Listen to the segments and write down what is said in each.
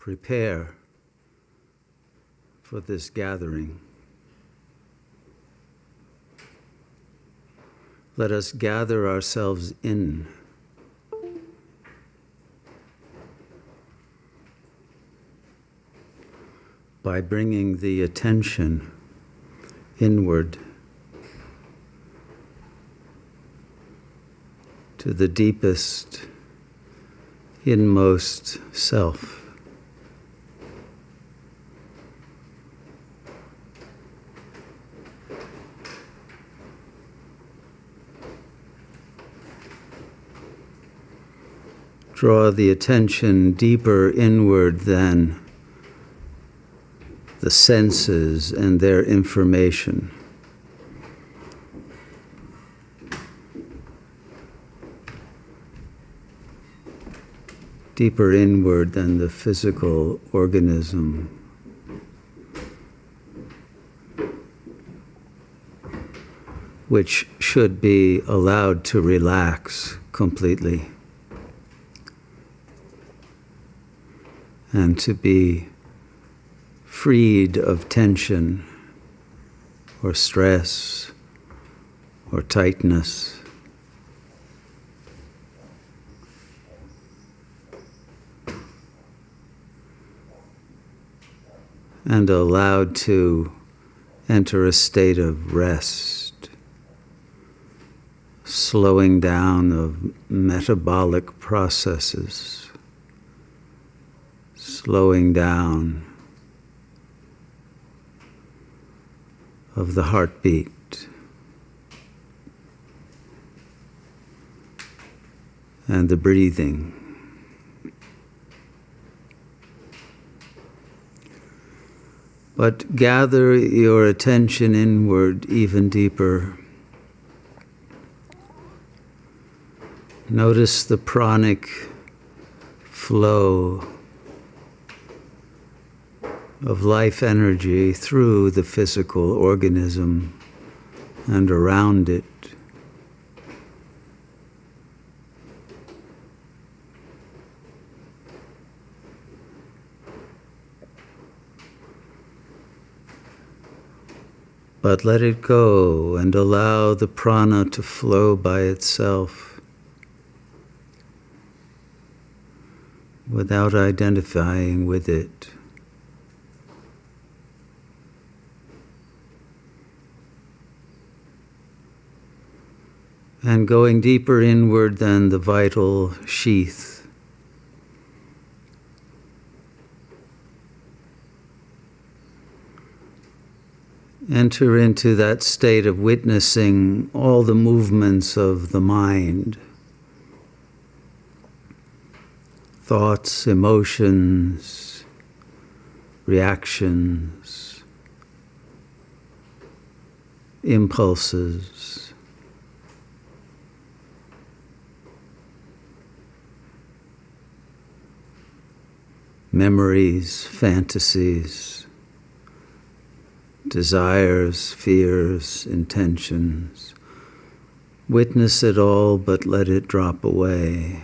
prepare for this gathering. Let us gather ourselves in. By bringing the attention inward to the deepest, inmost self. Draw the attention deeper inward than the senses and their information. Deeper inward than the physical organism. Which should be allowed to relax completely and to be freed of tension or stress or tightness. And allowed to enter a state of rest, slowing down of metabolic processes, slowing down of the heartbeat and the breathing. But gather your attention inward even deeper. Notice the pranic flow of life energy through the physical organism and around it. But let it go and allow the prana to flow by itself without identifying with it. And going deeper inward than the vital sheath. Enter into that state of witnessing all the movements of the mind. Thoughts, emotions, reactions, impulses. Memories, fantasies, desires, fears, intentions. Witness it all, but let it drop away.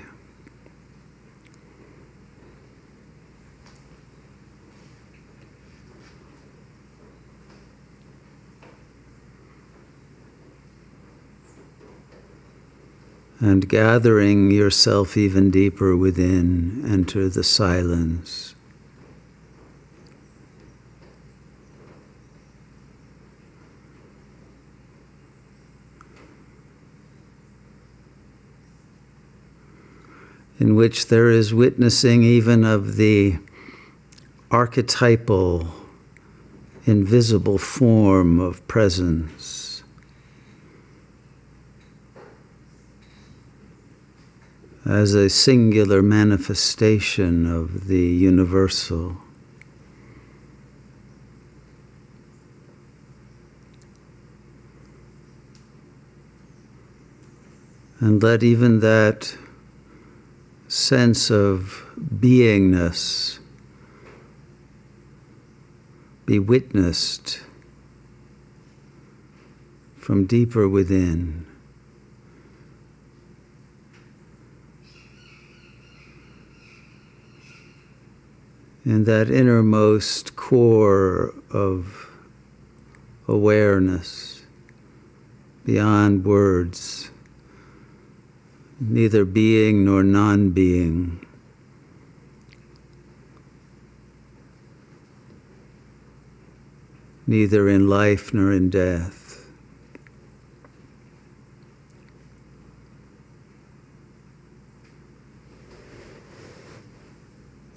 And gathering yourself even deeper within, enter the silence. In which there is witnessing even of the archetypal, invisible form of presence. As a singular manifestation of the universal. And let even that sense of beingness be witnessed from deeper within. in that innermost core of awareness, beyond words, neither being nor non-being. Neither in life nor in death.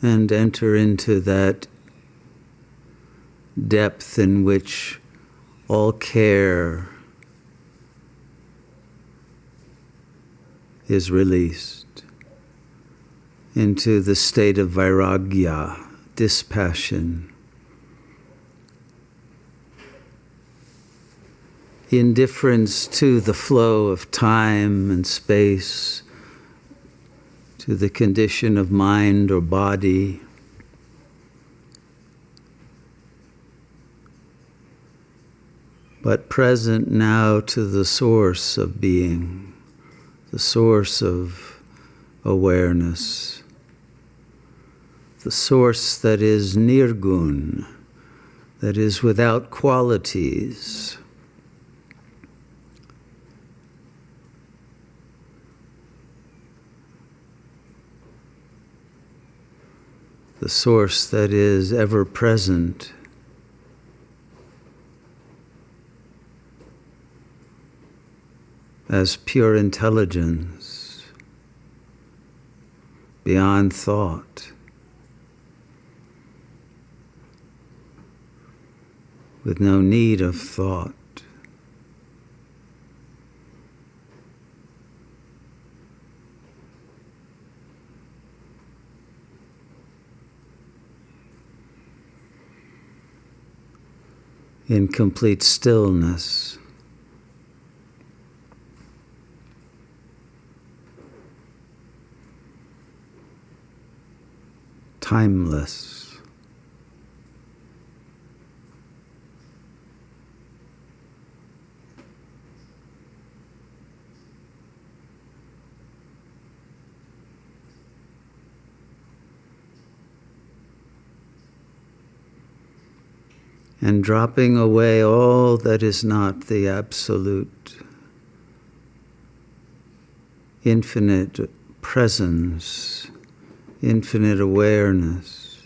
And enter into that depth in which all care is released, into the state of vairagya, dispassion, indifference to the flow of time and space, to the condition of mind or body. But present now to the source of being, the source of awareness, the source that is nirgun, that is without qualities. The source that is ever present. As pure intelligence, beyond thought, with no need of thought. In complete stillness. Timeless. And dropping away all that is not the absolute, infinite presence, infinite awareness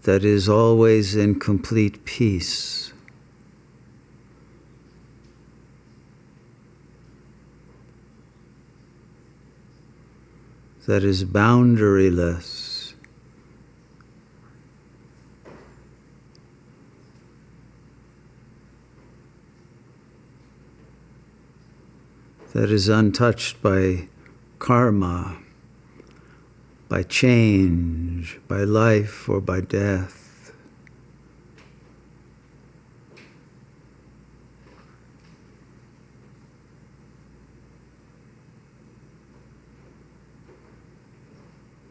that is always in complete peace. That is boundaryless. That is untouched by karma, by change, by life or by death.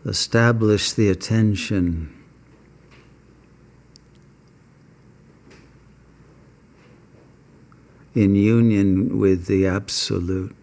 Establish the attention in union with the Absolute.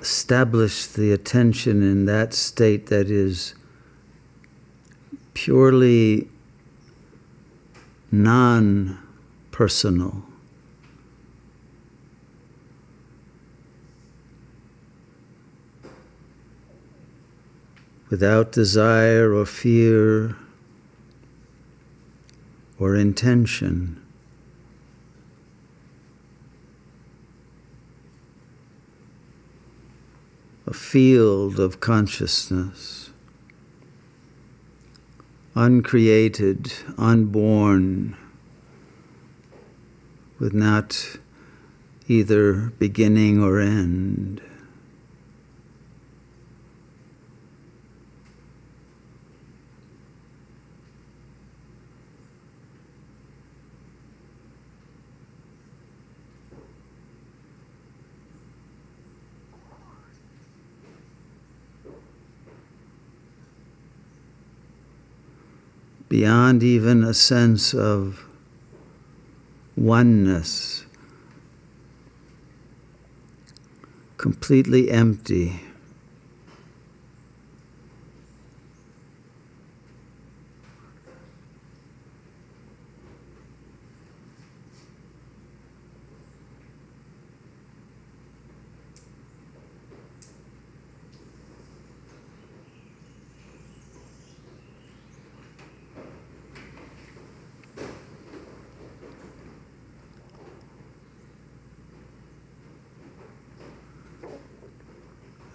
Establish the attention in that state that is purely non-personal. Without desire or fear or intention. A field of consciousness, uncreated, unborn, with not either beginning or end. beyond even a sense of oneness, completely empty.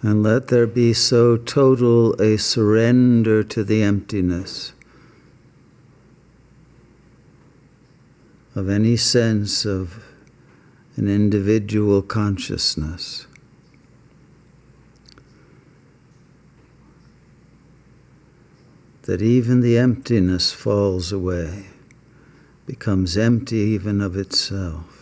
And let there be so total a surrender to the emptiness of any sense of an individual consciousness. That even the emptiness falls away, becomes empty even of itself.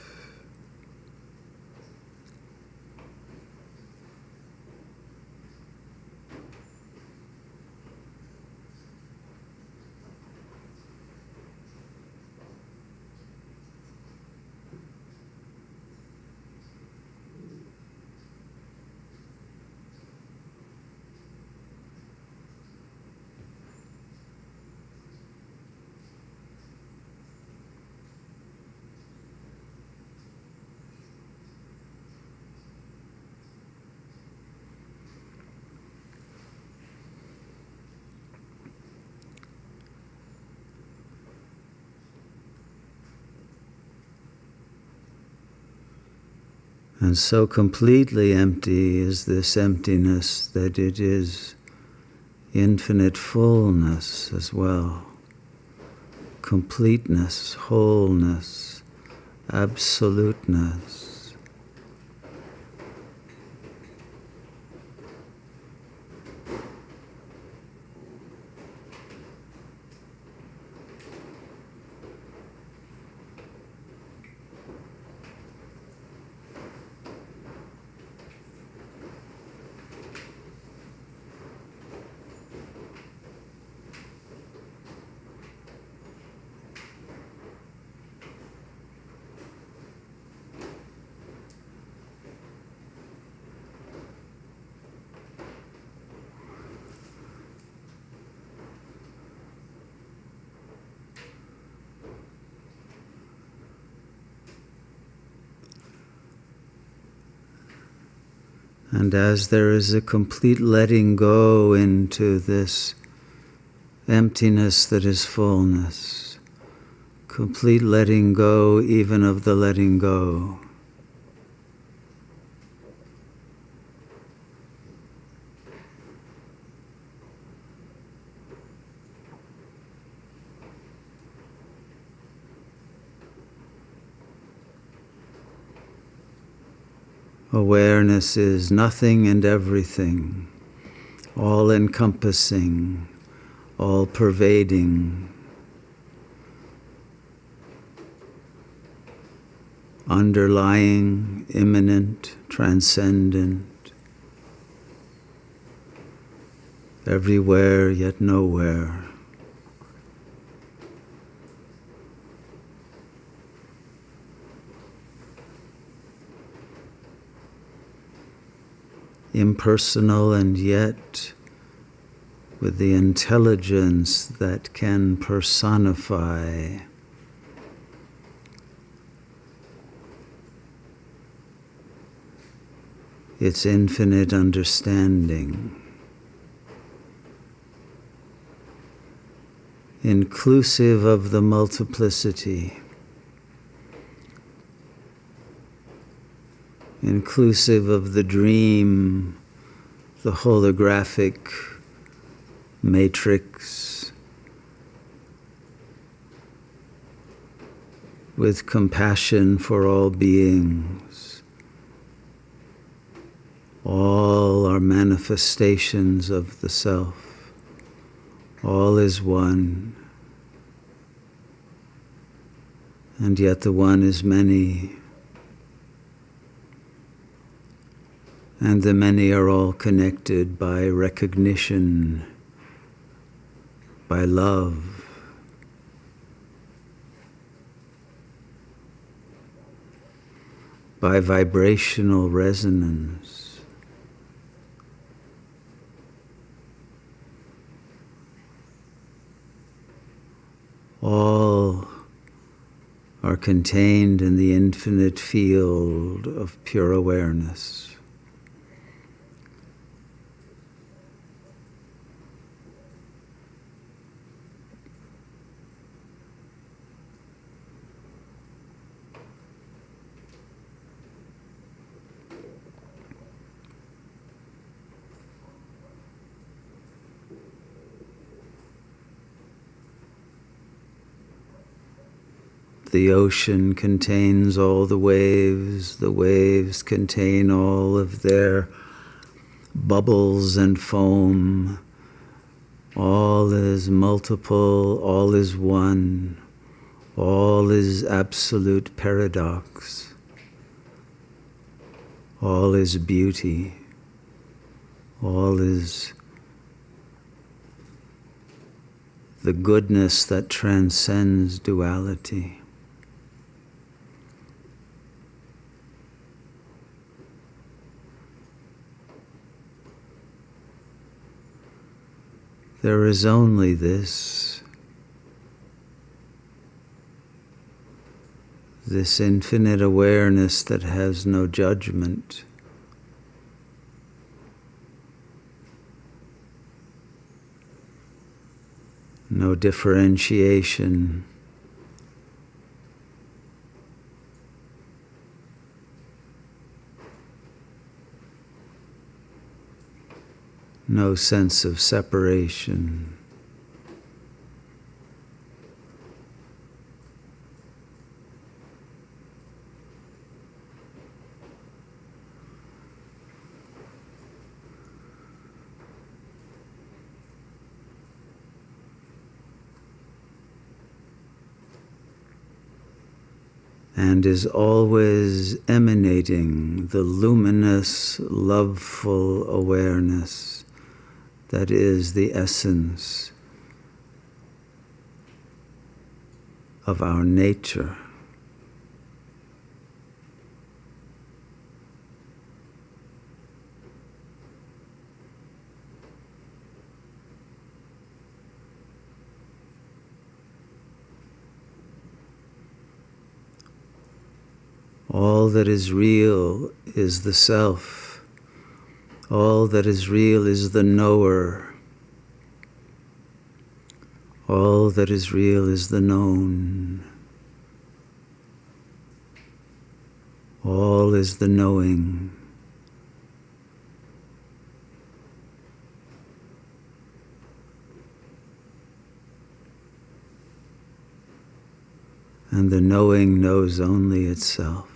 And so completely empty is this emptiness that it is infinite fullness as well. Completeness, wholeness, absoluteness. And as there is a complete letting go into this emptiness that is fullness, complete letting go even of the letting go, awareness is nothing and everything, all-encompassing, all-pervading, underlying, immanent, transcendent, everywhere yet nowhere. Impersonal and yet with the intelligence that can personify its infinite understanding, inclusive of the multiplicity, inclusive of the dream, the holographic matrix, with compassion for all beings. All are manifestations of the Self. All is one. And yet the one is many. And the many are all connected by recognition, by love, by vibrational resonance. All are contained in the infinite field of pure awareness. The ocean contains all the waves contain all of their bubbles and foam. All is multiple, all is one, all is absolute paradox, all is beauty, all is the goodness that transcends duality. There is only this infinite awareness that has no judgment, no differentiation, no sense of separation. And is always emanating the luminous, loveful awareness that is the essence of our nature. All that is real is the self. All that is real is the knower. All that is real is the known. All is the knowing. And the knowing knows only itself.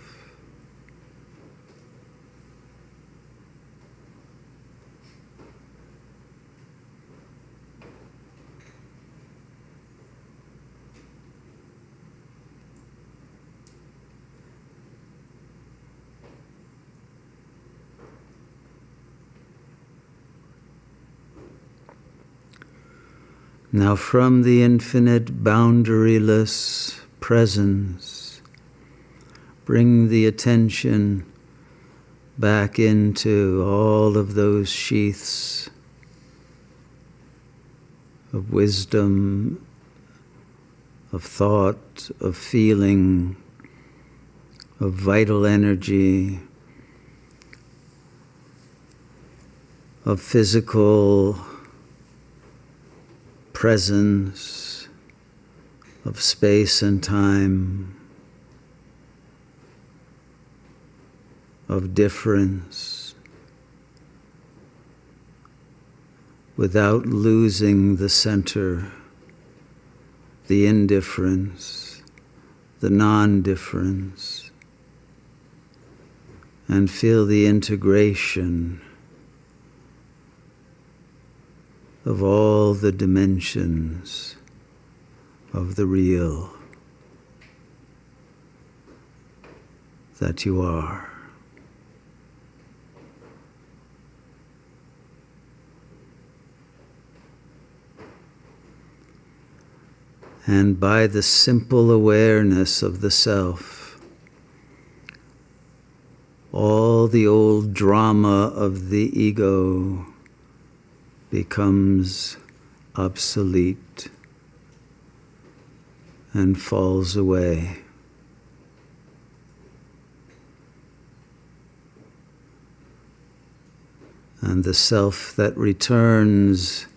Now from the infinite boundaryless presence, bring the attention back into all of those sheaths of wisdom, of thought, of feeling, of vital energy, of physical presence, of space and time, of difference, without losing the center, the indifference, the non-difference, and feel the integration of all the dimensions of the real that you are. And by the simple awareness of the self, all the old drama of the ego becomes obsolete and falls away. And the self that returns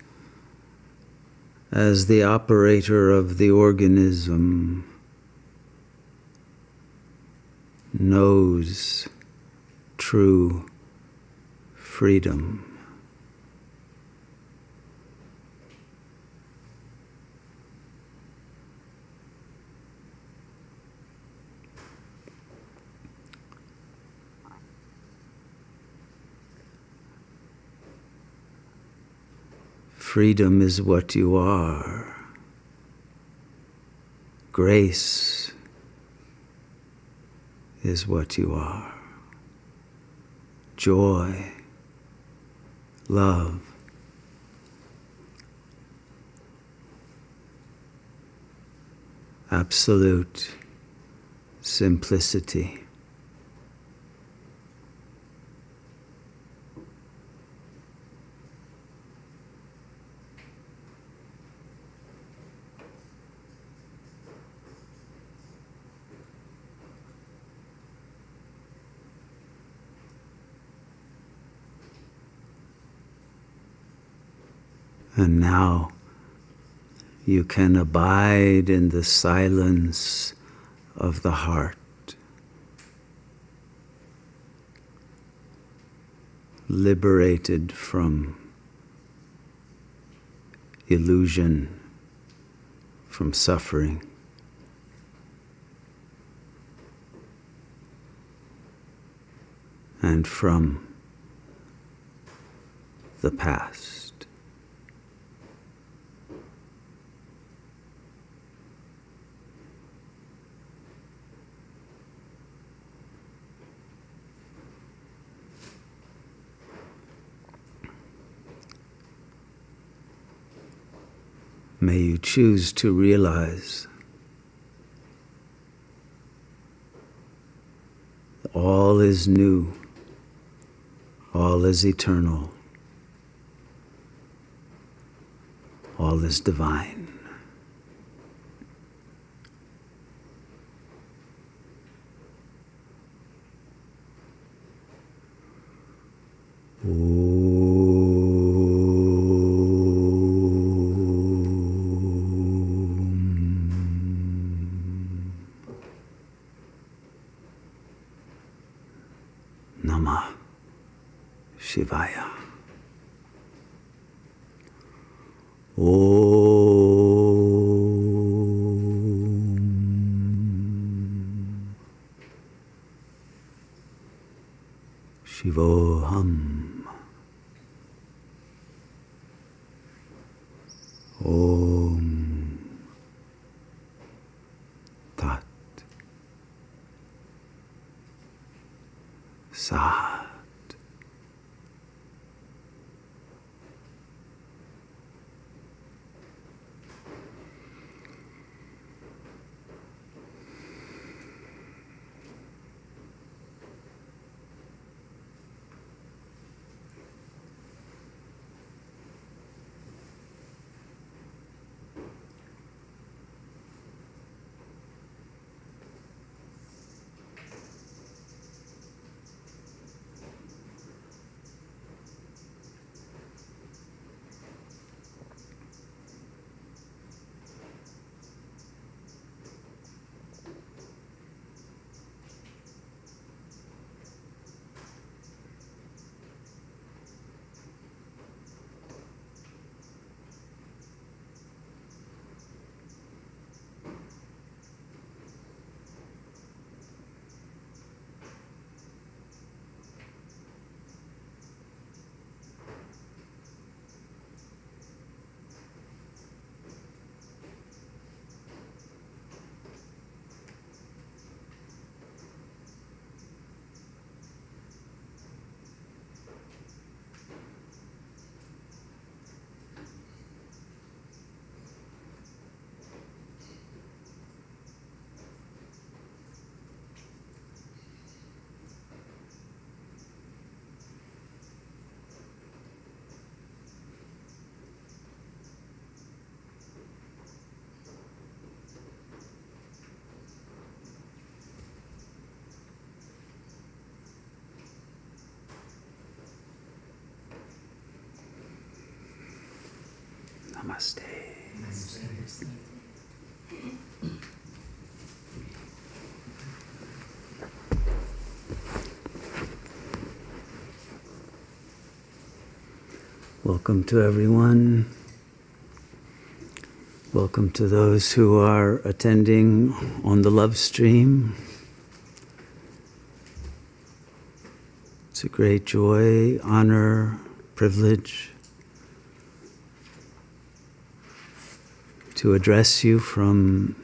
as the operator of the organism knows true freedom. Freedom is what you are. Grace is what you are. Joy, love, absolute simplicity. And now you can abide in the silence of the heart, liberated from illusion, from suffering. And from the past. May you choose to realize all is new, all is eternal, all is divine. Namah Shivaya. Om Shivoham. Om Tat Sat. Namaste. Welcome to everyone. Welcome to those who are attending on the Livestream. It's a great joy, honor, privilege to address you from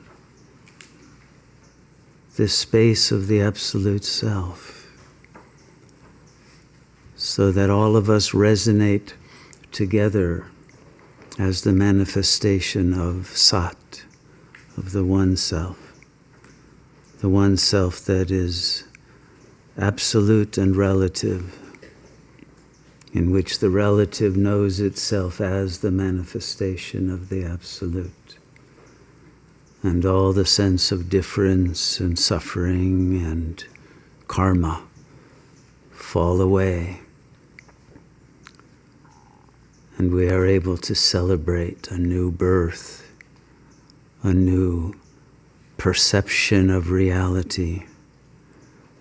this space of the Absolute Self, so that all of us resonate together as the manifestation of Sat, of the One Self that is absolute and relative, in which the relative knows itself as the manifestation of the Absolute. And all the sense of difference and suffering and karma fall away. And we are able to celebrate a new birth, a new perception of reality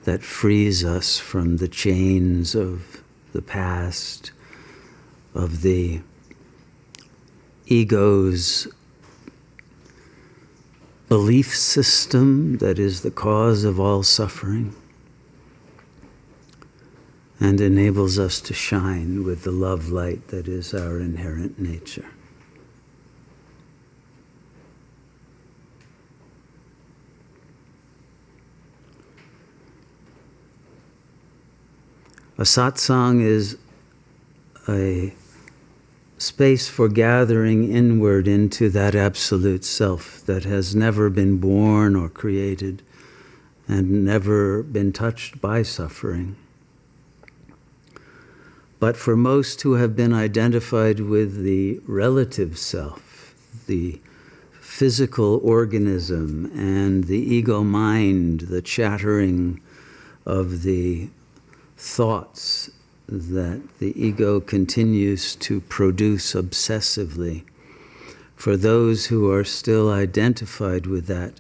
that frees us from the chains of the past, of the ego's belief system that is the cause of all suffering, and enables us to shine with the love light that is our inherent nature. A satsang is a space for gathering inward into that Absolute Self that has never been born or created and never been touched by suffering. But for most who have been identified with the relative self, the physical organism and the ego mind, the chattering of the thoughts that the ego continues to produce obsessively, for those who are still identified with that,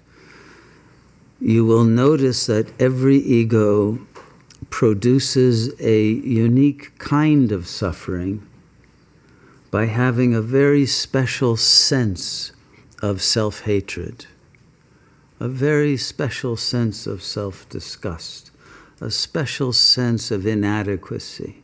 you will notice that every ego produces a unique kind of suffering by having a very special sense of self-hatred, a very special sense of self-disgust, a special sense of inadequacy.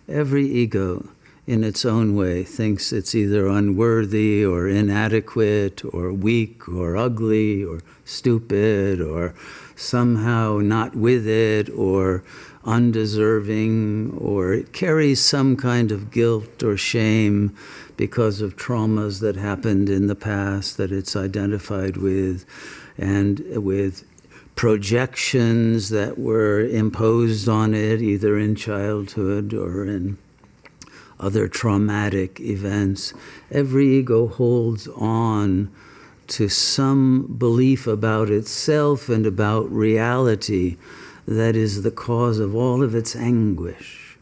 Every ego, in its own way, thinks it's either unworthy or inadequate or weak or ugly or stupid or somehow not with it or undeserving, or it carries some kind of guilt or shame because of traumas that happened in the past that it's identified with, and with projections that were imposed on it either in childhood or in other traumatic events. Every ego holds on to some belief about itself and about reality that is the cause of all of its anguish,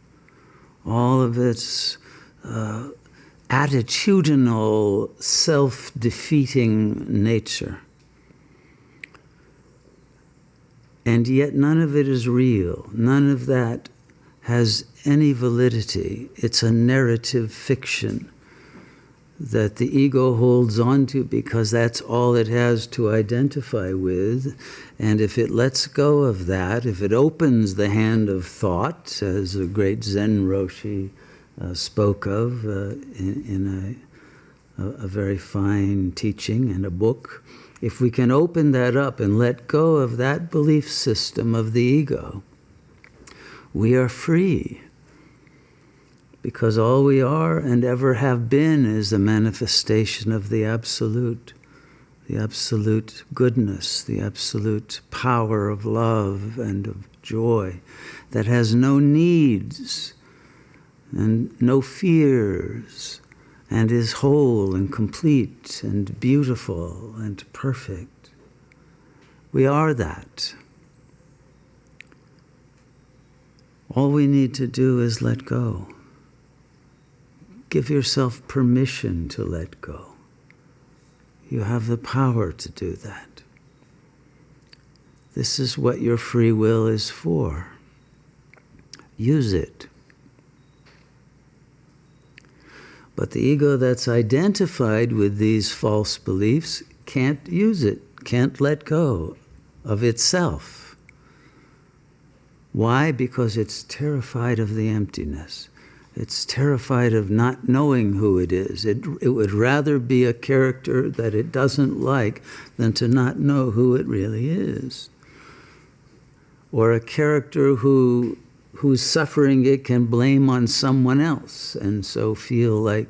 all of its attitudinal, self-defeating nature. And yet none of it is real. None of that has any validity. It's a narrative fiction that the ego holds on to because that's all it has to identify with. And if it lets go of that, if it opens the hand of thought, as a great Zen Roshi spoke of in a very fine teaching and a book, if we can open that up and let go of that belief system of the ego, we are free. Because all we are and ever have been is the manifestation of the absolute goodness, the absolute power of love and of joy that has no needs and no fears and is whole and complete and beautiful and perfect. We are that. All we need to do is let go. give yourself permission to let go. You have the power to do that. This is what your free will is for. Use it. But the ego that's identified with these false beliefs can't use it, can't let go of itself. Why? Because it's terrified of the emptiness. It's terrified of not knowing who it is. It would rather be a character that it doesn't like than to not know who it really is. Or a character whose suffering it can blame on someone else, and so feel like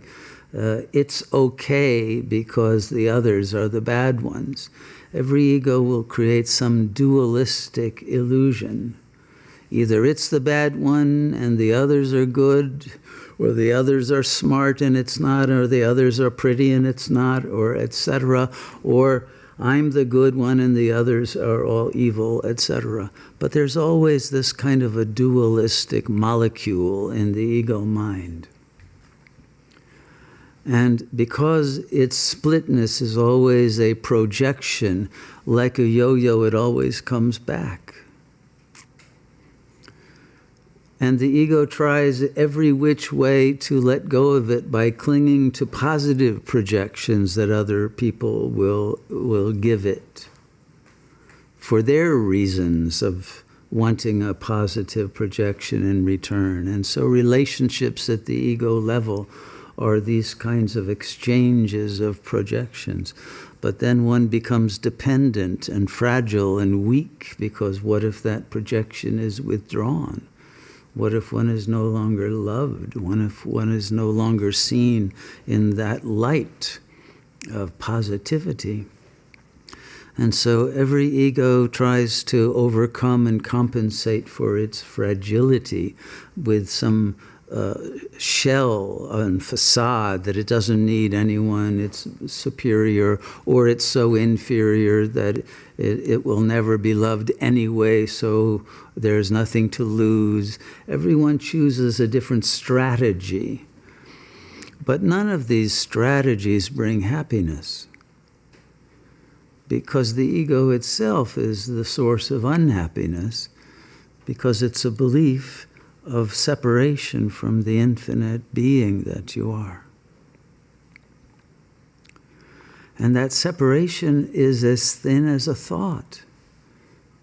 it's okay because the others are the bad ones. Every ego will create some dualistic illusion. Either it's the bad one and the others are good, or the others are smart and it's not, or the others are pretty and it's not, or etc., or I'm the good one and the others are all evil, etc. But there's always this kind of a dualistic molecule in the ego mind. And because its splitness is always a projection, like a yo-yo, it always comes back. And the ego tries every which way to let go of it by clinging to positive projections that other people will give it for their reasons of wanting a positive projection in return. And so relationships at the ego level are these kinds of exchanges of projections. But then one becomes dependent and fragile and weak, because what if that projection is withdrawn? What if one is no longer loved? What if one is no longer seen in that light of positivity? And so every ego tries to overcome and compensate for its fragility with some shell and facade that it doesn't need anyone, it's superior, or it's so inferior that it will never be loved anyway, so there's nothing to lose. Everyone chooses a different strategy. But none of these strategies bring happiness, because the ego itself is the source of unhappiness, because it's a belief of separation from the infinite being that you are. And that separation is as thin as a thought.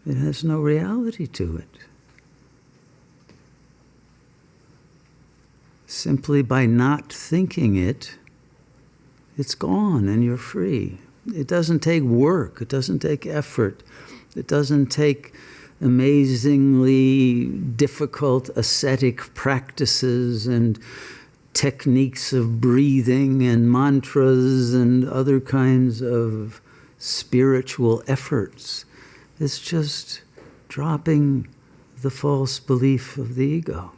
It has no reality to it. Simply by not thinking it, it's gone and you're free. It doesn't take work, it doesn't take effort, it doesn't take amazingly difficult ascetic practices and techniques of breathing and mantras and other kinds of spiritual efforts. It's just dropping the false belief of the ego.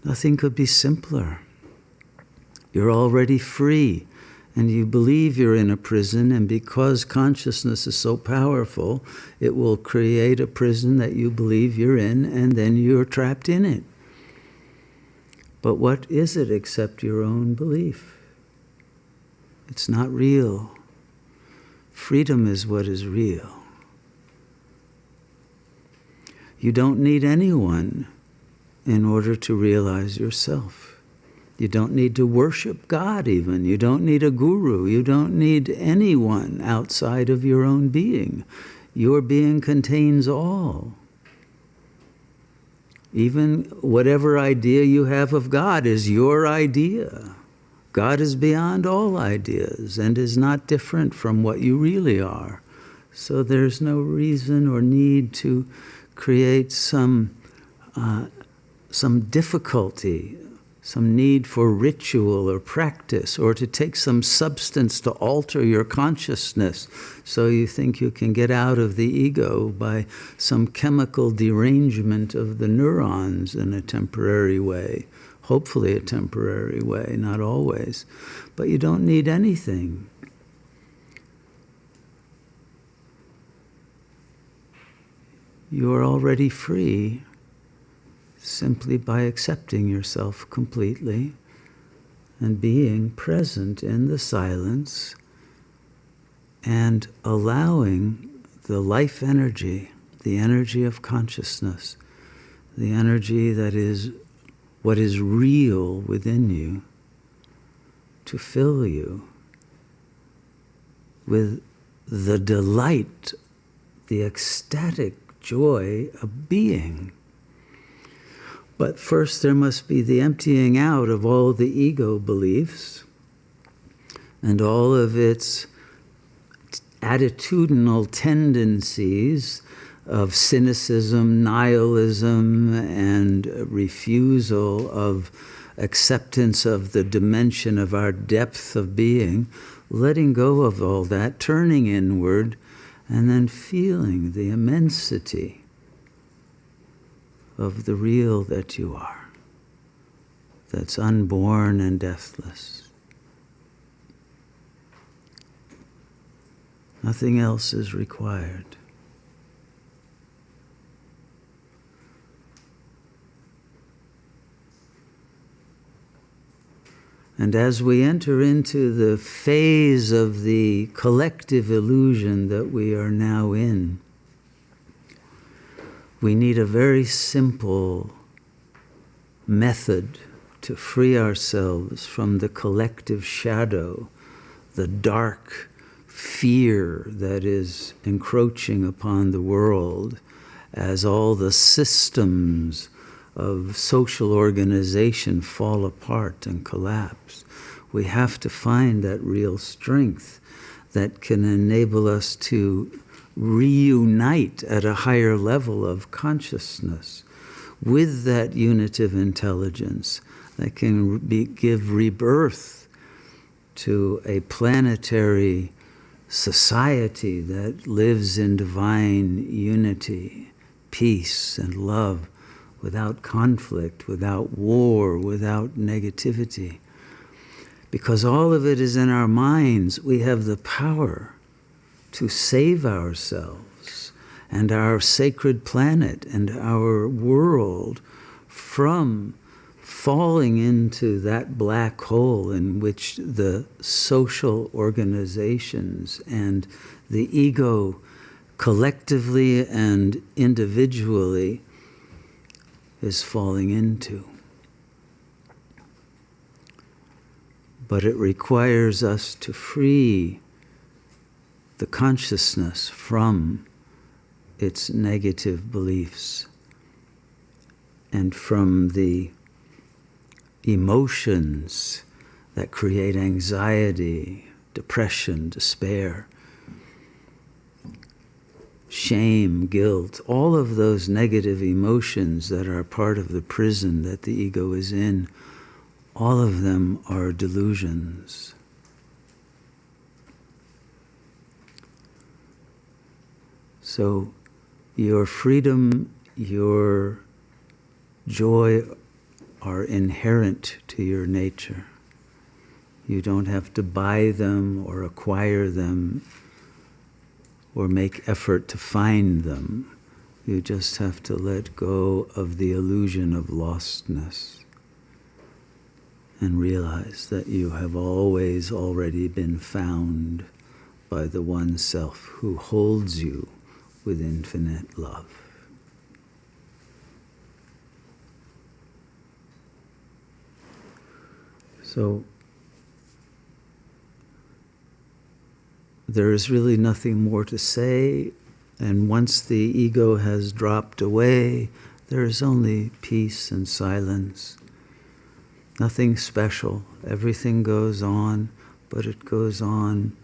Nothing could be simpler. You're already free. And you believe you're in a prison, and because consciousness is so powerful, it will create a prison that you believe you're in, and then you're trapped in it. But what is it except your own belief? It's not real. Freedom is what is real. You don't need anyone in order to realize yourself. You don't need to worship God even. You don't need a guru. You don't need anyone outside of your own being. Your being contains all. Even whatever idea you have of God is your idea. God is beyond all ideas and is not different from what you really are. So there's no reason or need to create some difficulty, some need for ritual or practice, or to take some substance to alter your consciousness so you think you can get out of the ego by some chemical derangement of the neurons in a temporary way. Hopefully a temporary way, not always. But you don't need anything. You are already free. simply by accepting yourself completely and being present in the silence and allowing the life energy, the energy of consciousness, the energy that is what is real within you, to fill you with the delight, the ecstatic joy of being. But first there must be the emptying out of all the ego beliefs and all of its attitudinal tendencies of cynicism, nihilism, and refusal of acceptance of the dimension of our depth of being, letting go of all that, turning inward, and then feeling the immensity of the real that you are, that's unborn and deathless. Nothing else is required. And as we enter into the phase of the collective illusion that we are now in, we need a very simple method to free ourselves from the collective shadow, the dark fear that is encroaching upon the world as all the systems of social organization fall apart and collapse. We have to find that real strength that can enable us to reunite at a higher level of consciousness with that unitive intelligence that can give rebirth to a planetary society that lives in divine unity, peace, and love, without conflict, without war, without negativity. Because all of it is in our minds, we have the power to save ourselves and our sacred planet and our world from falling into that black hole in which the social organizations and the ego collectively and individually is falling into. But it requires us to free the consciousness from its negative beliefs and from the emotions that create anxiety, depression, despair, shame, guilt, all of those negative emotions that are part of the prison that the ego is in, all of them are delusions. So your freedom, your joy are inherent to your nature. You don't have to buy them or acquire them or make effort to find them. You just have to let go of the illusion of lostness and realize that you have always already been found by the one self who holds you with infinite love. So there is really nothing more to say, and once the ego has dropped away, there is only peace and silence. Nothing special. Everything goes on, but it goes on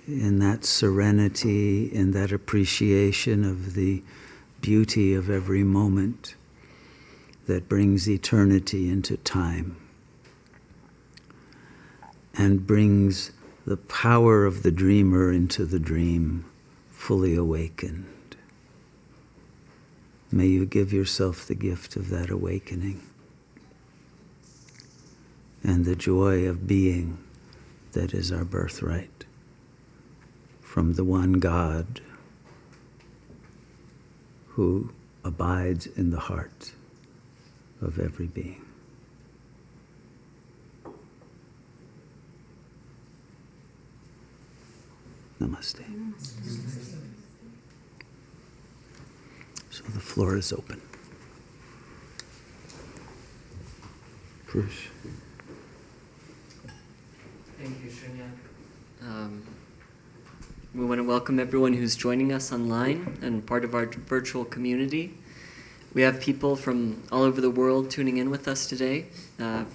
in that serenity, in that appreciation of the beauty of every moment that brings eternity into time and brings the power of the dreamer into the dream, fully awakened. May you give yourself the gift of that awakening and the joy of being that is our birthright from the one God who abides in the heart of every being. Namaste. So the floor is open. Bruce. Thank you, Shunya. We want to welcome everyone who's joining us online and part of our virtual community. We have people from all over the world tuning in with us today,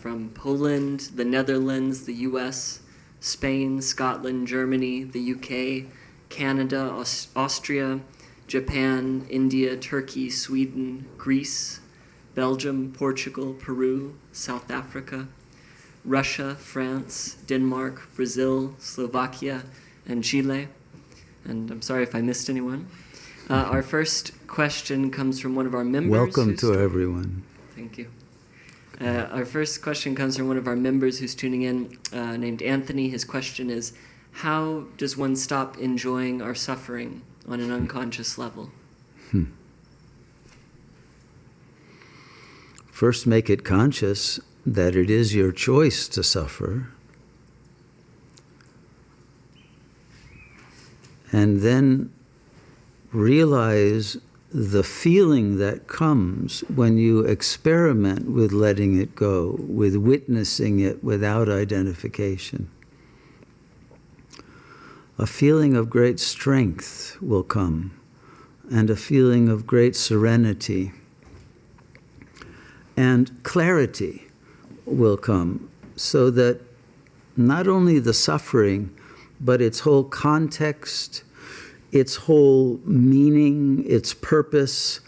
from Poland, the Netherlands, the US, Spain, Scotland, Germany, the UK, Canada, Austria, Japan, India, Turkey, Sweden, Greece, Belgium, Portugal, Peru, South Africa, Russia, France, Denmark, Brazil, Slovakia, and Chile. And I'm sorry if I missed anyone. Our first question comes from one of our members. Welcome to everyone. Thank you. Our first question comes from one of our members who's tuning in, named Anthony. His question is, how does one stop enjoying our suffering on an unconscious level? First, make it conscious that it is your choice to suffer. And then realize the feeling that comes when you experiment with letting it go, with witnessing it without identification. A feeling of great strength will come, and a feeling of great serenity. And clarity will come, so that not only the suffering, but its whole context, its whole meaning, its purpose,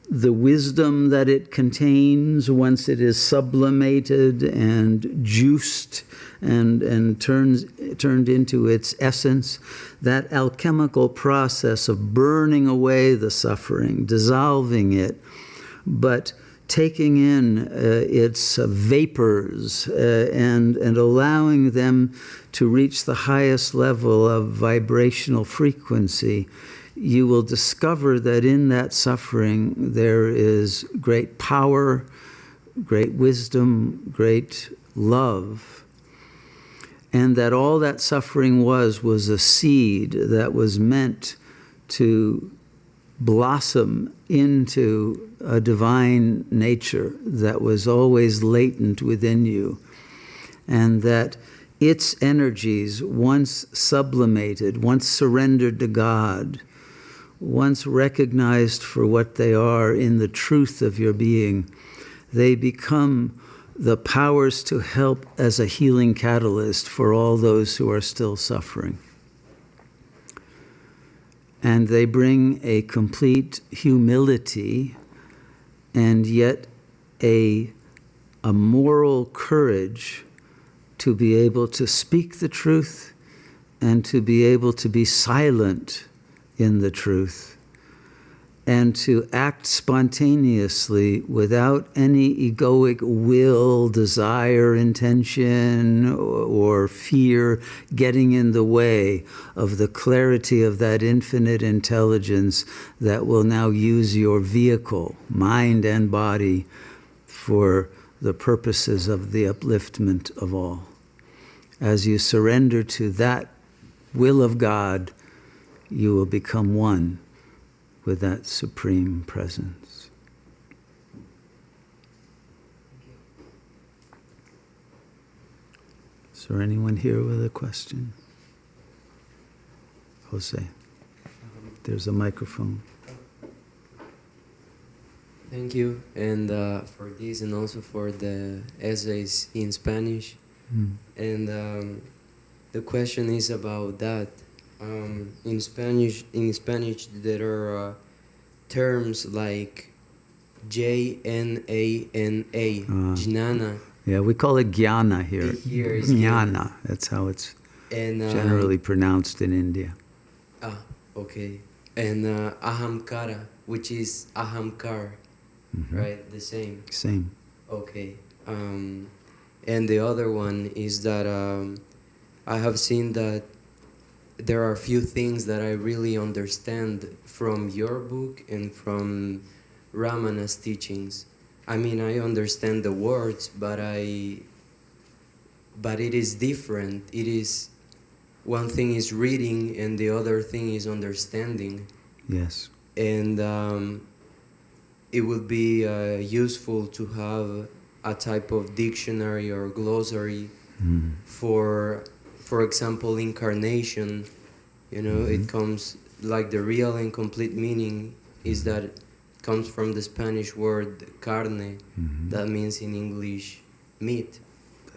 the wisdom that it contains once it is sublimated and juiced and turned into its essence, that alchemical process of burning away the suffering, dissolving it, but taking in its vapors and allowing them to reach the highest level of vibrational frequency, you will discover that in that suffering there is great power, great wisdom, great love, and that all that suffering was a seed that was meant to blossom into a divine nature that was always latent within you, and that its energies, once sublimated, once surrendered to God, once recognized for what they are in the truth of your being, they become the powers to help as a healing catalyst for all those who are still suffering. And they bring a complete humility and yet a moral courage to be able to speak the truth and to be able to be silent in the truth and to act spontaneously without any egoic will, desire, intention, or fear getting in the way of the clarity of that infinite intelligence that will now use your vehicle, mind and body, for the purposes of the upliftment of all. As you surrender to that will of God, you will become one with that supreme presence. Is there anyone here with a question? Jose, there's a microphone. Thank you, and for this, and also for the essays in Spanish. And the question is about that. In Spanish, there are terms like Jnana, jnana. Yeah, we call it jnana here. Here is Jnana. That's how it's generally pronounced in India. Okay. And ahamkara, which is ahamkar, right? The same. Same. Okay. And the other one is that I have seen that there are a few things that I really understand from your book and from Ramana's teachings. I mean, I understand the words, but it is different. It is, one thing is reading and the other thing is understanding. Yes. And it would be useful to have a type of dictionary or glossary for example, incarnation. You know, it comes, like the real and complete meaning is that it comes from the Spanish word carne, that means in English meat.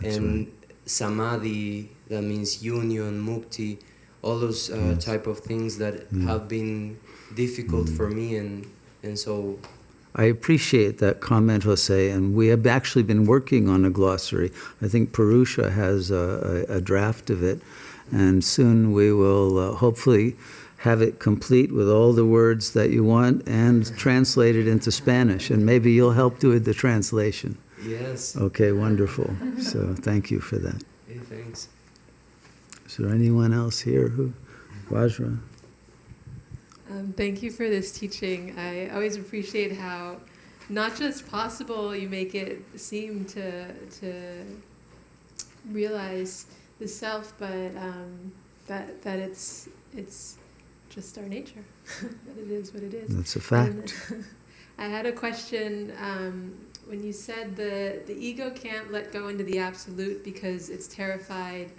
That's and right. Samadhi, that means union, mukti, all those type of things that have been difficult for me, and so I appreciate that comment, Jose, and we have actually been working on a glossary. I think Purusha has a draft of it, and soon we will hopefully have it complete with all the words that you want and translate it into Spanish, and maybe you'll help do the translation. yes. Okay, wonderful. So thank you for that. Hey, thanks. Is there anyone else here who? Vajra? Thank you for this teaching. I always appreciate how not just possible you make it seem to realize the self, but that it's just our nature. That it is what it is. That's a fact. And I had a question. When you said the ego can't let go into the absolute because it's terrified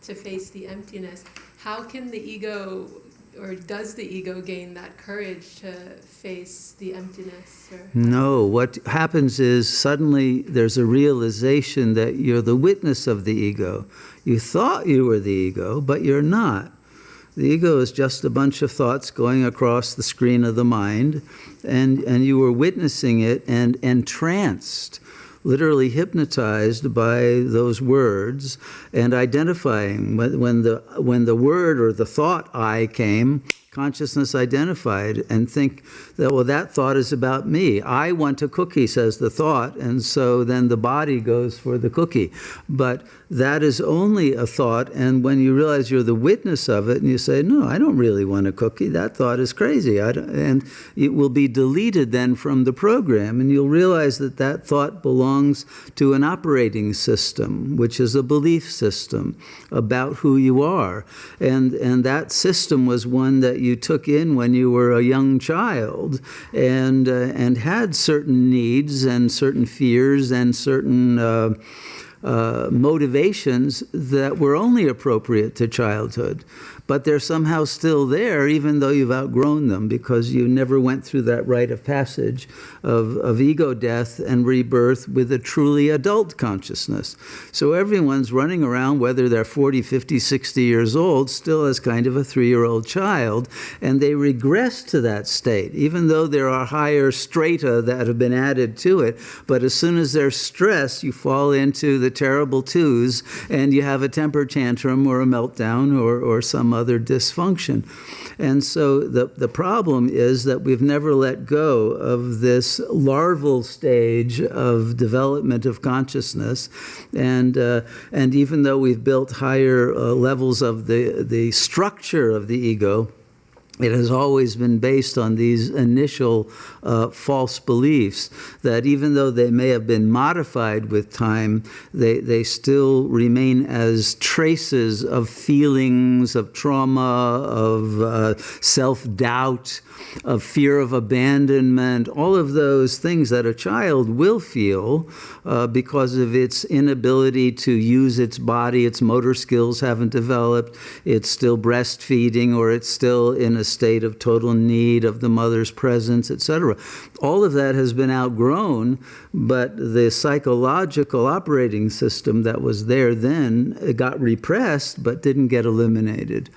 to face the emptiness, how can the ego, or does the ego gain that courage to face the emptiness? No, what happens is suddenly there's a realization that you're the witness of the ego. You thought you were the ego, but you're not. The ego is just a bunch of thoughts going across the screen of the mind, and you were witnessing it and entranced, literally hypnotized by those words, and identifying. When the word or the thought I came, consciousness identified and think that, well, that thought is about me. I want a cookie, says the thought, and so then the body goes for the cookie. But that is only a thought, and when you realize you're the witness of it and you say, no, I don't really want a cookie, that thought is crazy, and it will be deleted then from the program, and you'll realize that that thought belongs to an operating system, which is a belief system about who you are. And that system was one that you took in when you were a young child, and had certain needs and certain fears and certain motivations that were only appropriate to childhood. But they're somehow still there, even though you've outgrown them, because you never went through that rite of passage of ego death and rebirth with a truly adult consciousness. So everyone's running around, whether they're 40, 50, 60 years old, still as kind of a 3-year-old child, and they regress to that state, even though there are higher strata that have been added to it. But as soon as there's stress, you fall into the terrible twos, and you have a temper tantrum or a meltdown or some other dysfunction. And so the problem is that we've never let go of this larval stage of development of consciousness, and even though we've built higher levels of the structure of the ego, it has always been based on these initial false beliefs that even though they may have been modified with time, they still remain as traces of feelings, of trauma, of self-doubt, of fear of abandonment, all of those things that a child will feel because of its inability to use its body, its motor skills haven't developed, it's still breastfeeding, or it's still in a state of total need of the mother's presence, etc. All of that has been outgrown, but the psychological operating system that was there then got repressed but didn't get eliminated.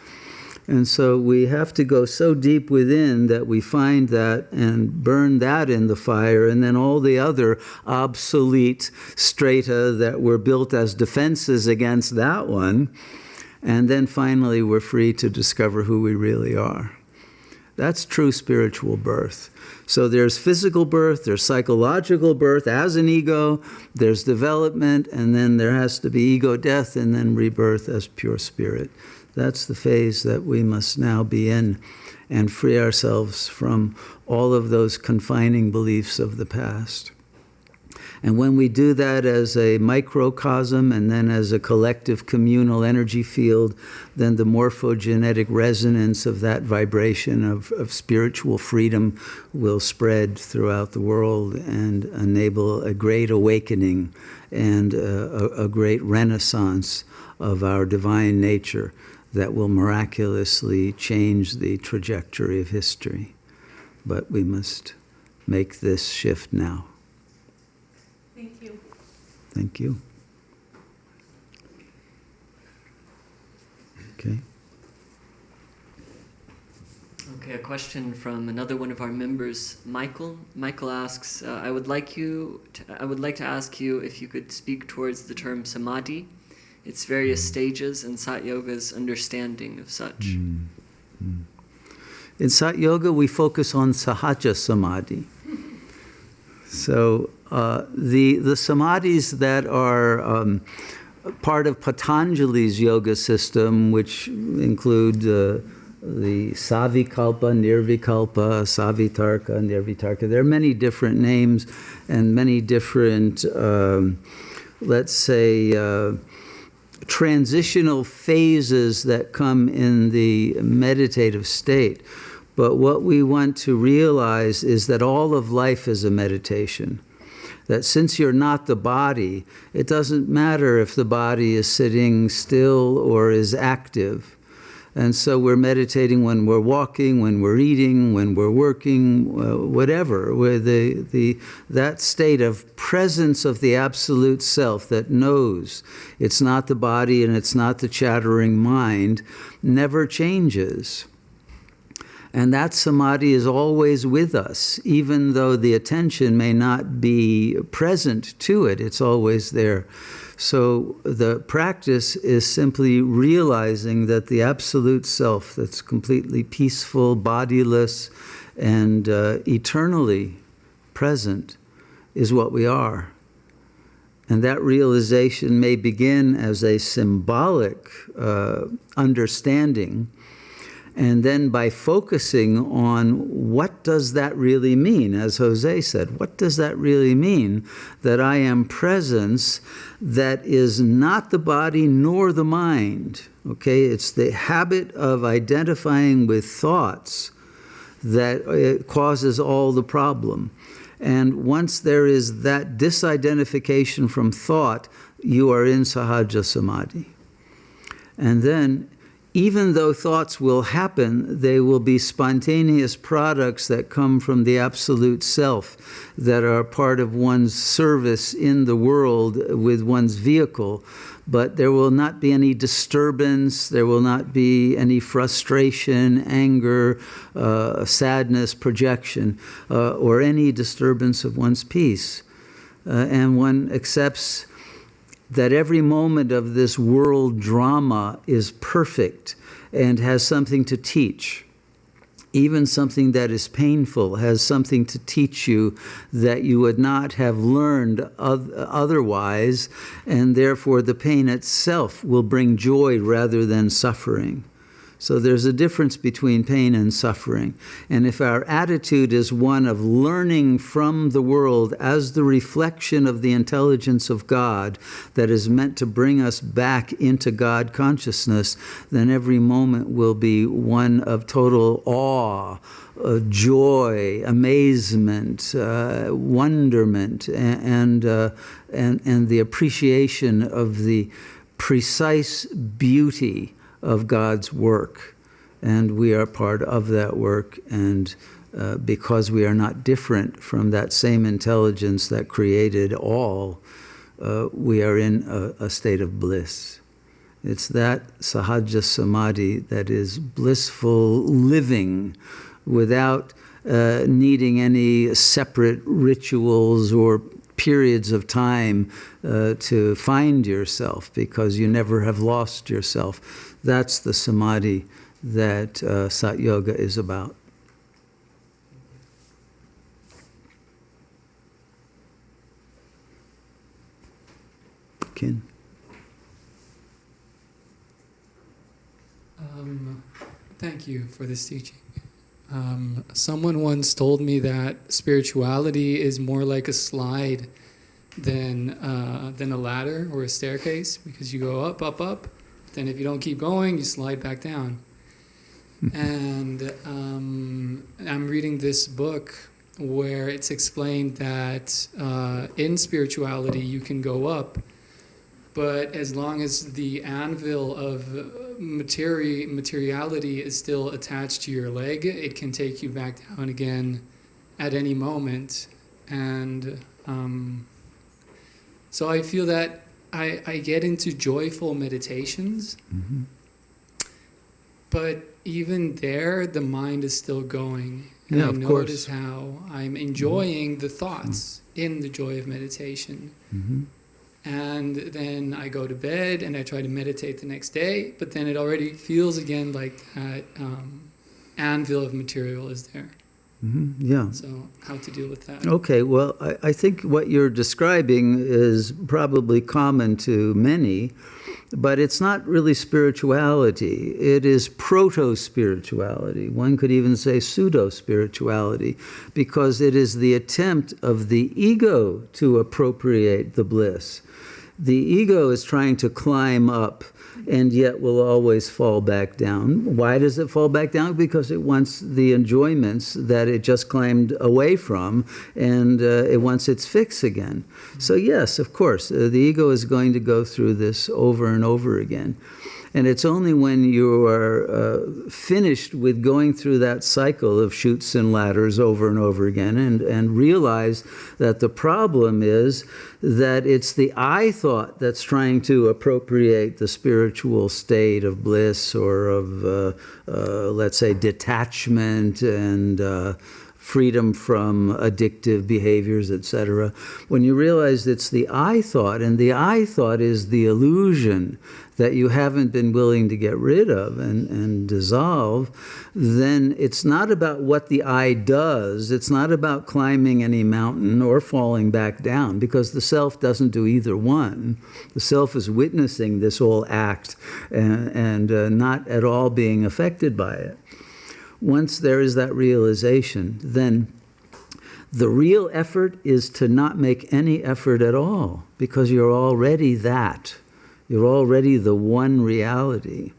And so we have to go so deep within that we find that and burn that in the fire, and then all the other obsolete strata that were built as defenses against that one. And then finally we're free to discover who we really are. That's true spiritual birth. So there's physical birth, there's psychological birth as an ego, there's development, and then there has to be ego death, and then rebirth as pure spirit. That's the phase that we must now be in, and free ourselves from all of those confining beliefs of the past. And when we do that as a microcosm and then as a collective communal energy field, then the morphogenetic resonance of that vibration of spiritual freedom will spread throughout the world and enable a great awakening and a great renaissance of our divine nature that will miraculously change the trajectory of history. But we must make this shift now. Thank you. Thank you. Okay. Okay, a question from another one of our members, Michael. Michael asks, I would like to ask you if you could speak towards the term samadhi, its various stages, and Sat Yoga's understanding of such. In Sat Yoga, we focus on sahaja samadhi. So the samadhis that are part of Patanjali's yoga system, which include the savikalpa, nirvikalpa, savitarka, nirvitarka. There are many different names and many different, let's say, transitional phases that come in the meditative state. But what we want to realize is that all of life is a meditation. That since you're not the body, it doesn't matter if the body is sitting still or is active. And so we're meditating when we're walking, when we're eating, when we're working, whatever. Where that state of presence of the absolute self that knows it's not the body and it's not the chattering mind never changes. And that samadhi is always with us, even though the attention may not be present to it, it's always there. So the practice is simply realizing that the absolute self that's completely peaceful, bodiless, and eternally present is what we are. And that realization may begin as a symbolic understanding. And then by focusing on what does that really mean, as Jose said, what does that really mean that I am presence that is not the body nor the mind, okay? It's the habit of identifying with thoughts that causes all the problem. And once there is that disidentification from thought, you are in sahaja samadhi. And then even though thoughts will happen, they will be spontaneous products that come from the absolute self, that are part of one's service in the world with one's vehicle. But there will not be any disturbance, there will not be any frustration, anger, sadness, projection, or any disturbance of one's peace. And one accepts that every moment of this world drama is perfect and has something to teach. Even something that is painful has something to teach you that you would not have learned otherwise, and therefore the pain itself will bring joy rather than suffering. So there's a difference between pain and suffering. And if our attitude is one of learning from the world as the reflection of the intelligence of God that is meant to bring us back into God consciousness, then every moment will be one of total awe, joy, amazement, wonderment, and the appreciation of the precise beauty of God's work. And we are part of that work, and because we are not different from that same intelligence that created all, we are in a state of bliss. It's that sahaja samadhi that is blissful living without needing any separate rituals or periods of time to find yourself, because you never have lost yourself. That's the samadhi that Sat Yoga is about. Kin? Thank you for this teaching. Someone once told me that spirituality is more like a slide than a ladder or a staircase, because you go up, up, up. Then if you don't keep going, you slide back down. And I'm reading this book where it's explained that in spirituality you can go up, but as long as the anvil of materiality is still attached to your leg, it can take you back down again at any moment. And so I feel that I get into joyful meditations, Mm-hmm. but even there, the mind is still going. And Yeah, I of notice course. how I'm enjoying the thoughts in the joy of meditation. Mm-hmm. And then I go to bed and I try to meditate the next day, but then it already feels again like that anvil of material is there. Mm-hmm. Yeah. So how to deal with that? Okay, well, I think what you're describing is probably common to many, but it's not really spirituality. It is proto-spirituality. One could even say pseudo-spirituality, because it is the attempt of the ego to appropriate the bliss. The ego is trying to climb up and yet will always fall back down. Why does it fall back down? Because it wants the enjoyments that it just climbed away from, and it wants its fix again. So yes, of course, the ego is going to go through this over and over again. And it's only when you are finished with going through that cycle of chutes and ladders over and over again, and realize that the problem is that it's the I thought that's trying to appropriate the spiritual state of bliss or of, let's say, detachment and freedom from addictive behaviors, etc. When you realize it's the I thought, and the I thought is the illusion that you haven't been willing to get rid of and dissolve, then it's not about what the I does. It's not about climbing any mountain or falling back down, because the self doesn't do either one. The self is witnessing this whole act and not at all being affected by it. Once there is that realization, then the real effort is to not make any effort at all, because you're already that. You're already the one reality.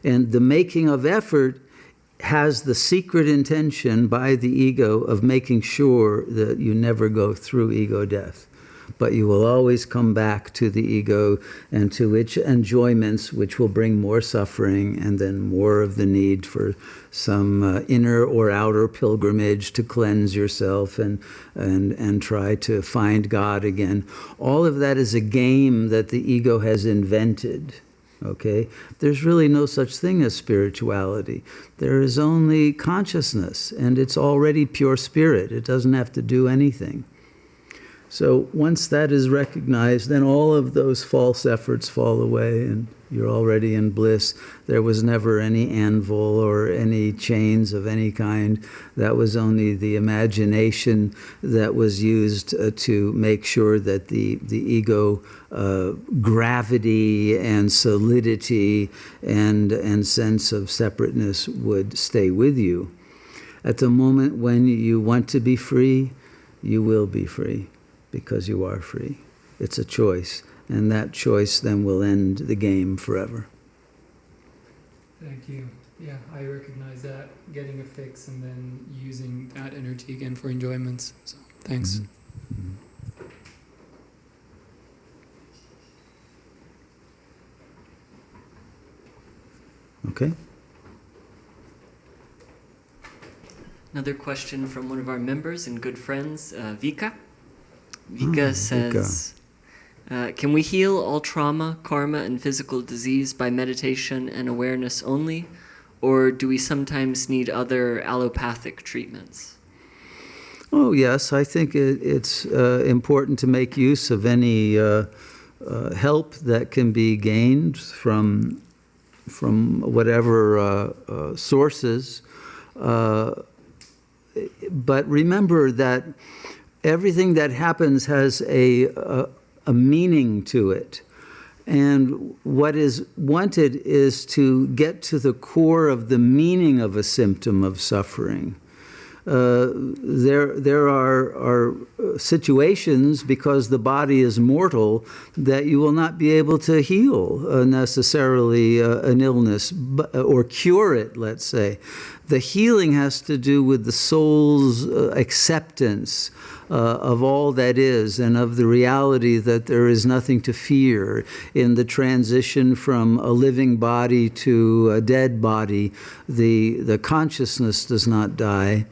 And the making of effort has the secret intention by the ego of making sure that you never go through ego death. But you will always come back to the ego and to its enjoyments, which will bring more suffering and then more of the need for some inner or outer pilgrimage to cleanse yourself and try to find God again. All of that is a game that the ego has invented. Okay? There's really no such thing as spirituality. There is only consciousness, and it's already pure spirit. It doesn't have to do anything. So once that is recognized, then all of those false efforts fall away and you're already in bliss. There was never any anvil or any chains of any kind. That was only the imagination that was used to make sure that the ego gravity and solidity and sense of separateness would stay with you. At the moment when you want to be free, you will be free. Because you are free. It's a choice, and that choice then will end the game forever. Thank you. Yeah, I recognize that, getting a fix and then using that energy again for enjoyments. So thanks. Mm-hmm. Okay. Another question from one of our members and good friends, Vika. Vika says, can we heal all trauma, karma, and physical disease by meditation and awareness only? Or do we sometimes need other allopathic treatments? Oh, yes. I think it's important to make use of any help that can be gained from whatever sources. But remember that everything that happens has a meaning to it. And what is wanted is to get to the core of the meaning of a symptom of suffering. there are situations, because the body is mortal, that you will not be able to heal necessarily an illness or cure it, let's say. The healing has to do with the soul's acceptance of all that is, and of the reality that there is nothing to fear in the transition from a living body to a dead body. The consciousness does not die,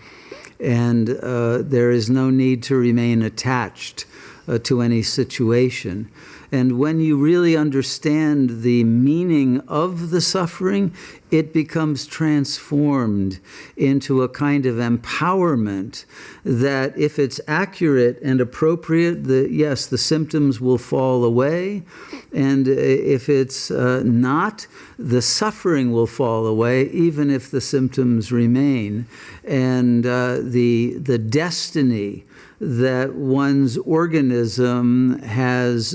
and there is no need to remain attached to any situation. And when you really understand the meaning of the suffering, it becomes transformed into a kind of empowerment that, if it's accurate and appropriate, yes, the symptoms will fall away. And if it's not, the suffering will fall away, even if the symptoms remain. And the destiny that one's organism has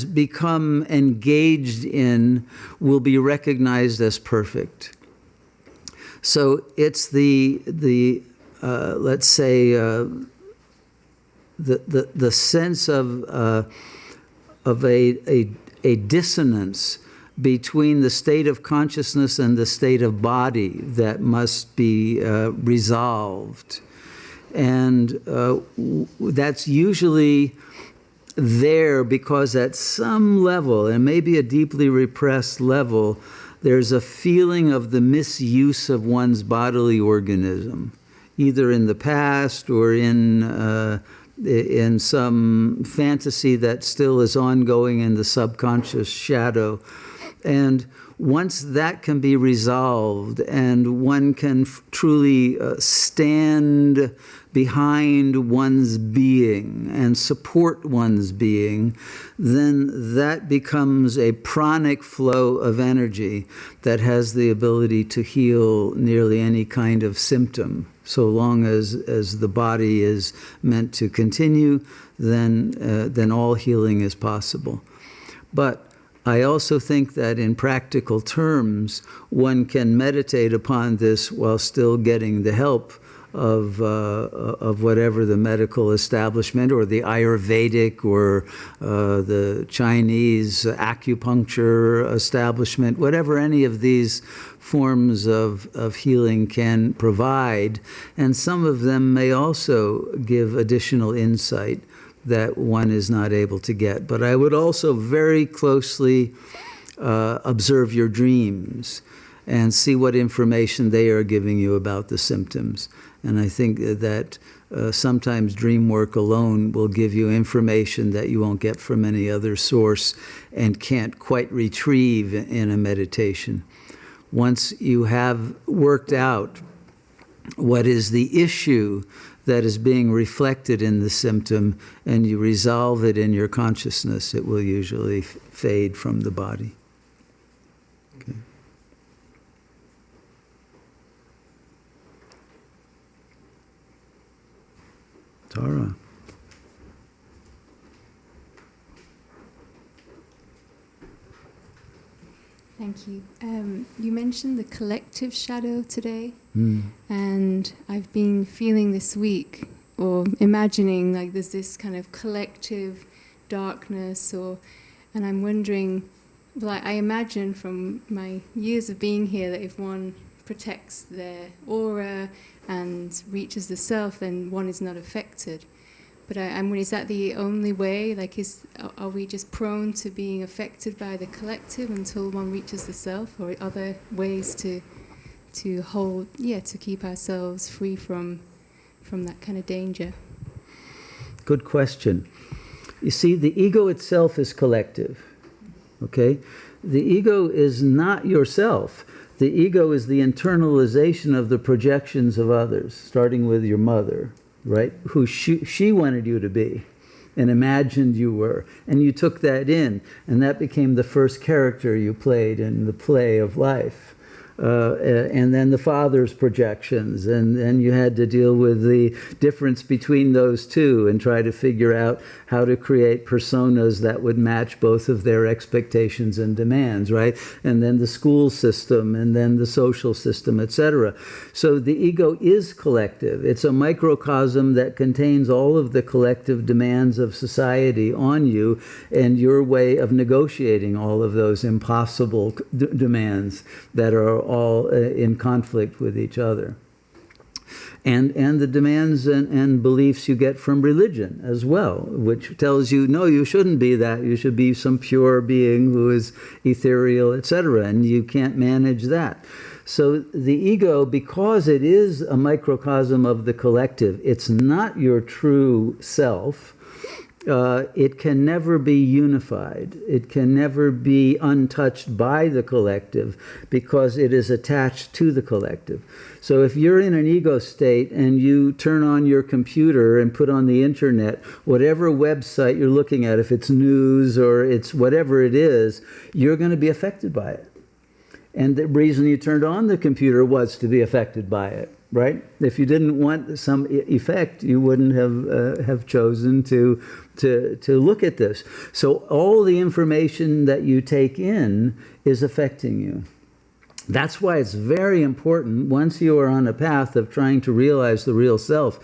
become engaged in will be recognized as perfect. So it's the let's say the sense of a dissonance between the state of consciousness and the state of body that must be resolved. And that's usually there because at some level, and maybe a deeply repressed level, there's a feeling of the misuse of one's bodily organism, either in the past or in some fantasy that still is ongoing in the subconscious shadow. And once that can be resolved and one can truly stand behind one's being and support one's being, then that becomes a pranic flow of energy that has the ability to heal nearly any kind of symptom. So long as the body is meant to continue, then all healing is possible. But I also think that in practical terms, one can meditate upon this while still getting the help of whatever the medical establishment or the Ayurvedic or the Chinese acupuncture establishment, whatever any of these forms of healing can provide. And some of them may also give additional insight that one is not able to get. But I would also very closely observe your dreams and see what information they are giving you about the symptoms. And I think that sometimes dream work alone will give you information that you won't get from any other source and can't quite retrieve in a meditation. Once you have worked out what is the issue that is being reflected in the symptom and you resolve it in your consciousness, it will usually fade from the body. Okay. Tara. Thank you. You mentioned the collective shadow today, and I've been feeling this week, or imagining, like there's this kind of collective darkness, and I'm wondering, like I imagine from my years of being here that if one protects their aura and reaches the self, then one is not affected. But I'm wondering, is that the only way? Like, are we just prone to being affected by the collective until one reaches the self, or are there ways to keep ourselves free from that kind of danger? Good question. You see, the ego itself is collective. Okay, the ego is not yourself. The ego is the internalization of the projections of others, starting with your mother, right? Who she wanted you to be and imagined you were. And you took that in, and that became the first character you played in the play of life. and then the father's projections, and then you had to deal with the difference between those two and try to figure out how to create personas that would match both of their expectations and demands, right? And then the school system, and then the social system, etc. So the ego is collective. It's a microcosm that contains all of the collective demands of society on you, and your way of negotiating all of those impossible demands that are all in conflict with each other. And the demands and beliefs you get from religion as well, which tells you, no, you shouldn't be that. You should be some pure being who is ethereal, etc. And you can't manage that. So the ego, because it is a microcosm of the collective, it's not your true self. It can never be unified. It can never be untouched by the collective because it is attached to the collective. So if you're in an ego state and you turn on your computer and put on the internet, whatever website you're looking at, if it's news or it's whatever it is, you're going to be affected by it. And the reason you turned on the computer was to be affected by it. Right? If you didn't want some effect, you wouldn't have chosen to look at this. So all the information that you take in is affecting you. That's why it's very important, once you are on a path of trying to realize the real self,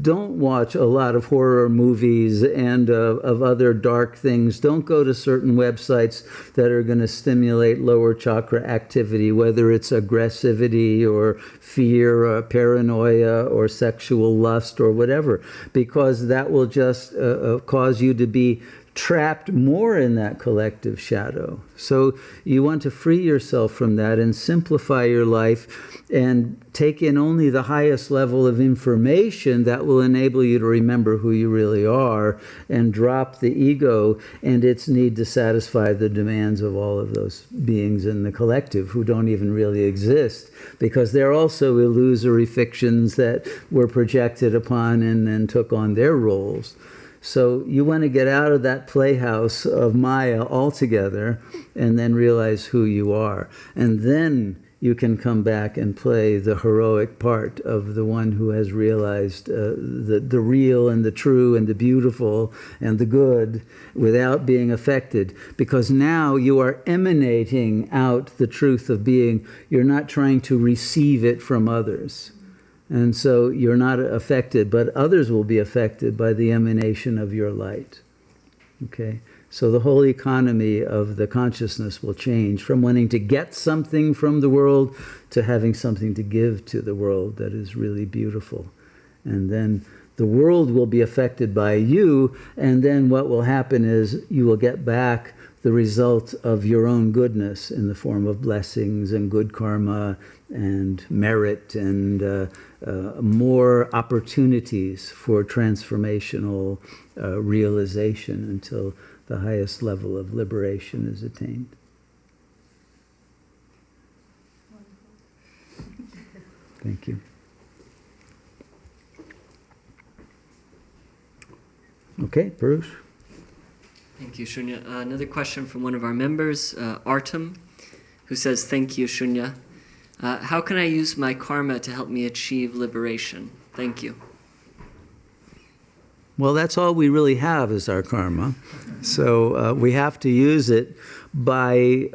don't watch a lot of horror movies and of other dark things. Don't go to certain websites that are going to stimulate lower chakra activity, whether it's aggressivity or fear or paranoia or sexual lust or whatever, because that will just cause you to be trapped more in that collective shadow. So you want to free yourself from that and simplify your life and take in only the highest level of information that will enable you to remember who you really are, and drop the ego and its need to satisfy the demands of all of those beings in the collective who don't even really exist, because they're also illusory fictions that were projected upon and then took on their roles. So you want to get out of that playhouse of Maya altogether and then realize who you are. And then you can come back and play the heroic part of the one who has realized the real and the true and the beautiful and the good without being affected. Because now you are emanating out the truth of being. You're not trying to receive it from others. And so you're not affected, but others will be affected by the emanation of your light. Okay? So the whole economy of the consciousness will change from wanting to get something from the world to having something to give to the world that is really beautiful. And then the world will be affected by you, and then what will happen is you will get back the result of your own goodness in the form of blessings and good karma and merit and more opportunities for transformational realization until the highest level of liberation is attained. Thank you. Okay, Bruce. Thank you, Shunya. Another question from one of our members, Artem, who says, "Thank you, Shunya. How can I use my karma to help me achieve liberation? Thank you." Well, that's all we really have is our karma. So we have to use it by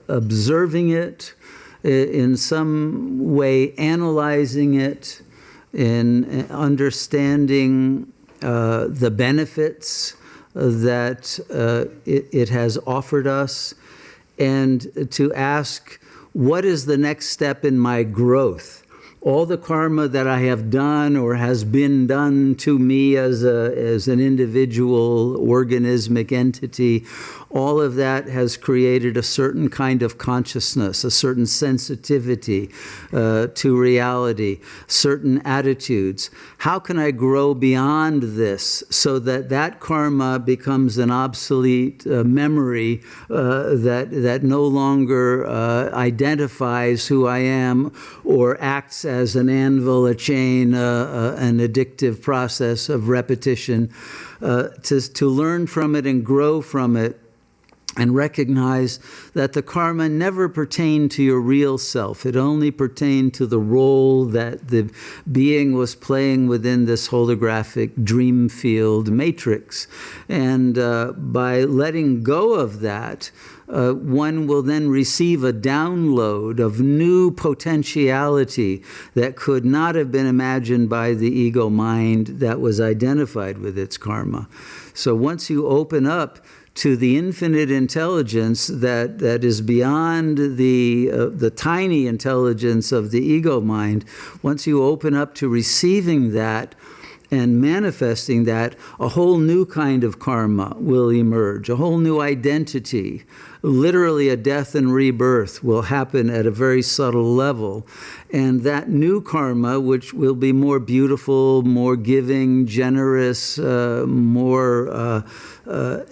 observing it, in some way analyzing it, in understanding the benefits that it has offered us, and to ask, what is the next step in my growth? All the karma that I have done or has been done to me as an individual organismic entity, all of that has created a certain kind of consciousness, a certain sensitivity to reality, certain attitudes. How can I grow beyond this so that that karma becomes an obsolete memory that no longer identifies who I am or acts as an anvil, a chain, an addictive process of repetition, to learn from it and grow from it, and recognize that the karma never pertained to your real self. It only pertained to the role that the being was playing within this holographic dream field matrix. And by letting go of that, one will then receive a download of new potentiality that could not have been imagined by the ego mind that was identified with its karma. So once you open up to the infinite intelligence that is beyond the tiny intelligence of the ego mind, once you open up to receiving that and manifesting that, a whole new kind of karma will emerge, a whole new identity. Literally a death and rebirth will happen at a very subtle level. And that new karma, which will be more beautiful, more giving, generous, more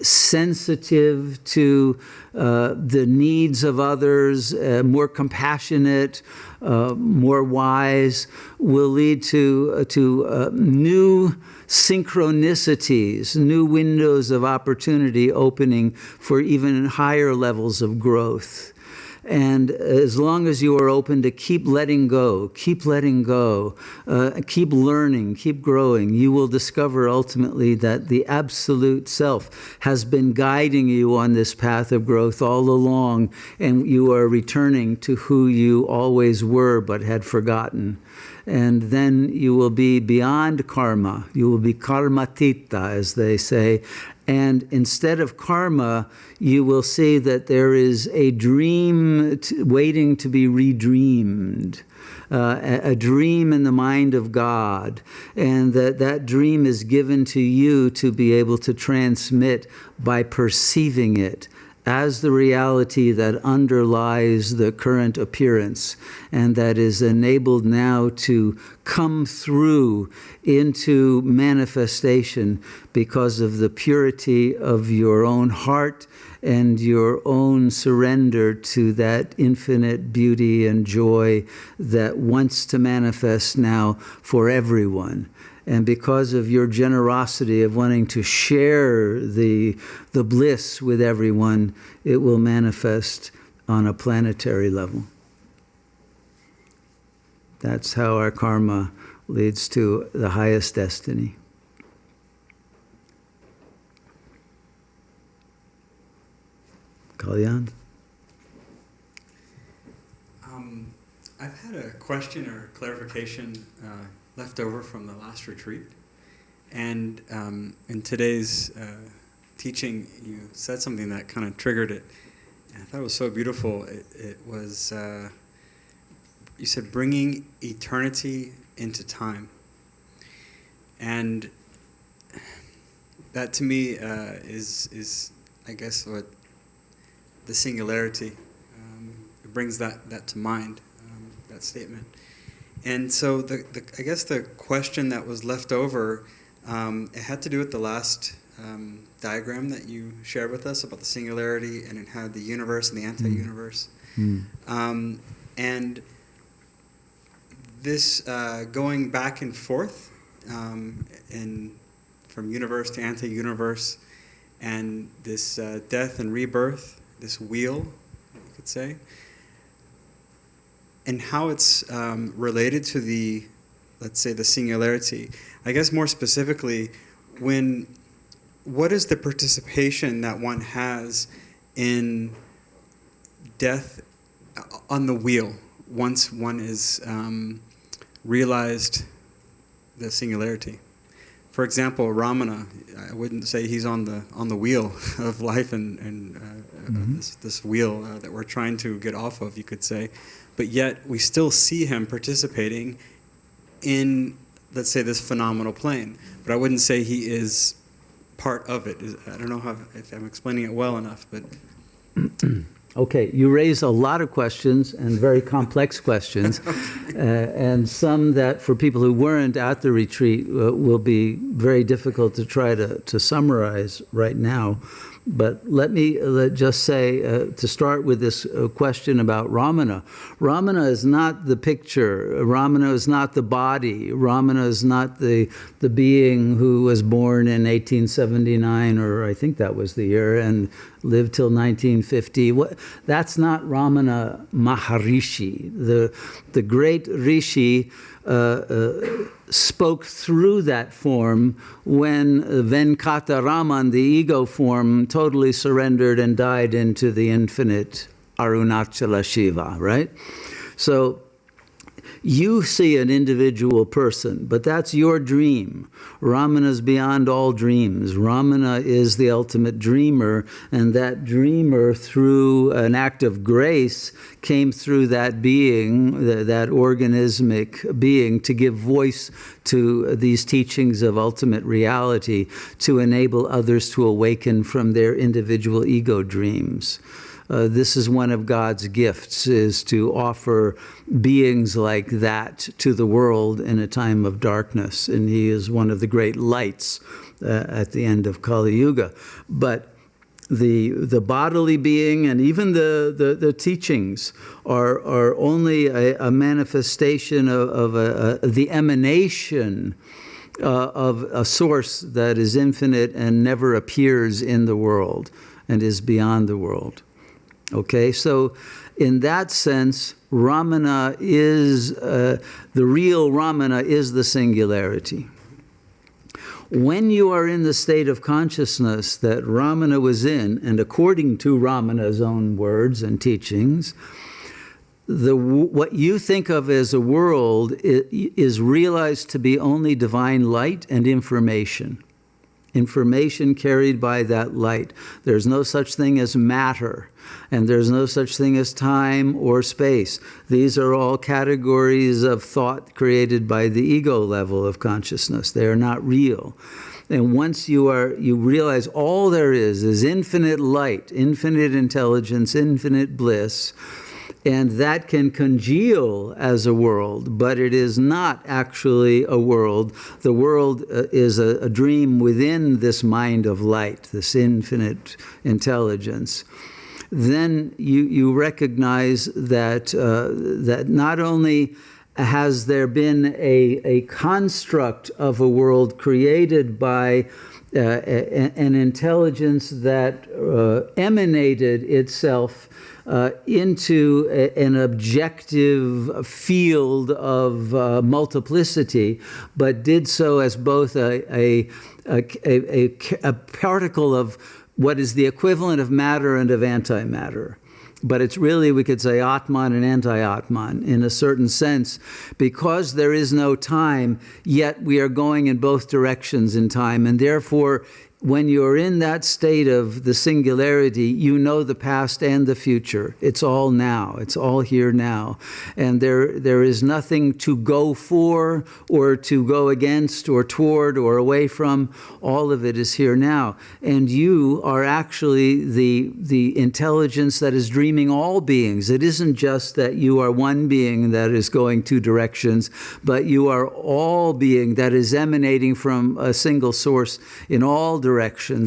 sensitive to the needs of others, more compassionate, more wise, will lead to new synchronicities, new windows of opportunity opening for even higher levels of growth. And as long as you are open to keep letting go, keep learning, keep growing, you will discover ultimately that the absolute self has been guiding you on this path of growth all along, and you are returning to who you always were but had forgotten. And then you will be beyond karma. You will be karmatita, as they say. And instead of karma, you will see that there is a dream waiting to be redreamed. A dream in the mind of God, and that dream is given to you to be able to transmit by perceiving it as the reality that underlies the current appearance, and that is enabled now to come through into manifestation because of the purity of your own heart and your own surrender to that infinite beauty and joy that wants to manifest now for everyone. And because of your generosity of wanting to share the bliss with everyone, it will manifest on a planetary level. That's how our karma leads to the highest destiny. Kalyan? I've had a question or clarification left over from the last retreat. And in today's teaching, you said something that kind of triggered it. And I thought it was so beautiful. It was, you said, bringing eternity into time. And that to me is I guess, what the singularity, it brings that to mind, that statement. And so I guess the question that was left over, it had to do with the last diagram that you shared with us about the singularity, and it had the universe and the anti-universe. And this going back and forth from universe to anti-universe, and this death and rebirth, this wheel, you could say, and how it's related to the, let's say, the singularity. I guess more specifically, what is the participation that one has in death on the wheel once one is realized the singularity? For example, Ramana, I wouldn't say he's on the wheel of life and this wheel that we're trying to get off of, you could say. But yet we still see him participating in, let's say, this phenomenal plane. But I wouldn't say he is part of it. I don't know if I'm explaining it well enough, but... Okay, you raise a lot of questions, and very complex questions, and some that for people who weren't at the retreat will be very difficult to try to summarize right now. But let me just say, to start with this question about Ramana. Ramana is not the picture. Ramana is not the body. Ramana is not the being who was born in 1879, or I think that was the year, and lived till 1950. That's not Ramana Maharishi. The great Rishi spoke through that form when Venkataraman, the ego form, totally surrendered and died into the infinite Arunachala Shiva, right? So you see an individual person, but that's your dream. Ramana is beyond all dreams. Ramana is the ultimate dreamer, and that dreamer, through an act of grace, came through that being, that organismic being, to give voice to these teachings of ultimate reality, to enable others to awaken from their individual ego dreams. This is one of God's gifts, is to offer beings like that to the world in a time of darkness. And he is one of the great lights at the end of Kali Yuga. But the bodily being and even the teachings are only a manifestation of the emanation of a source that is infinite and never appears in the world and is beyond the world. Okay, so in that sense, Ramana is, the real Ramana is the singularity. When you are in the state of consciousness that Ramana was in, and according to Ramana's own words and teachings, what you think of as a world is realized to be only divine light and information. Information carried by that light. There's no such thing as matter, and there's no such thing as time or space. These are all categories of thought created by the ego level of consciousness. They are not real. And once you realize all there is infinite light, infinite intelligence, infinite bliss, and that can congeal as a world, but it is not actually a world. The world is a dream within this mind of light, this infinite intelligence. Then you recognize that not only has there been a construct of a world created by an intelligence that emanated itself into an objective field of multiplicity, but did so as both a particle of what is the equivalent of matter and of antimatter. But it's really, we could say, Atman and anti-Atman in a certain sense, because there is no time, yet we are going in both directions in time, and therefore when you're in that state of the singularity, you know the past and the future. It's all now. It's all here now. And there is nothing to go for or to go against or toward or away from. All of it is here now. And you are actually the intelligence that is dreaming all beings. It isn't just that you are one being that is going two directions, but you are all being that is emanating from a single source in all directions,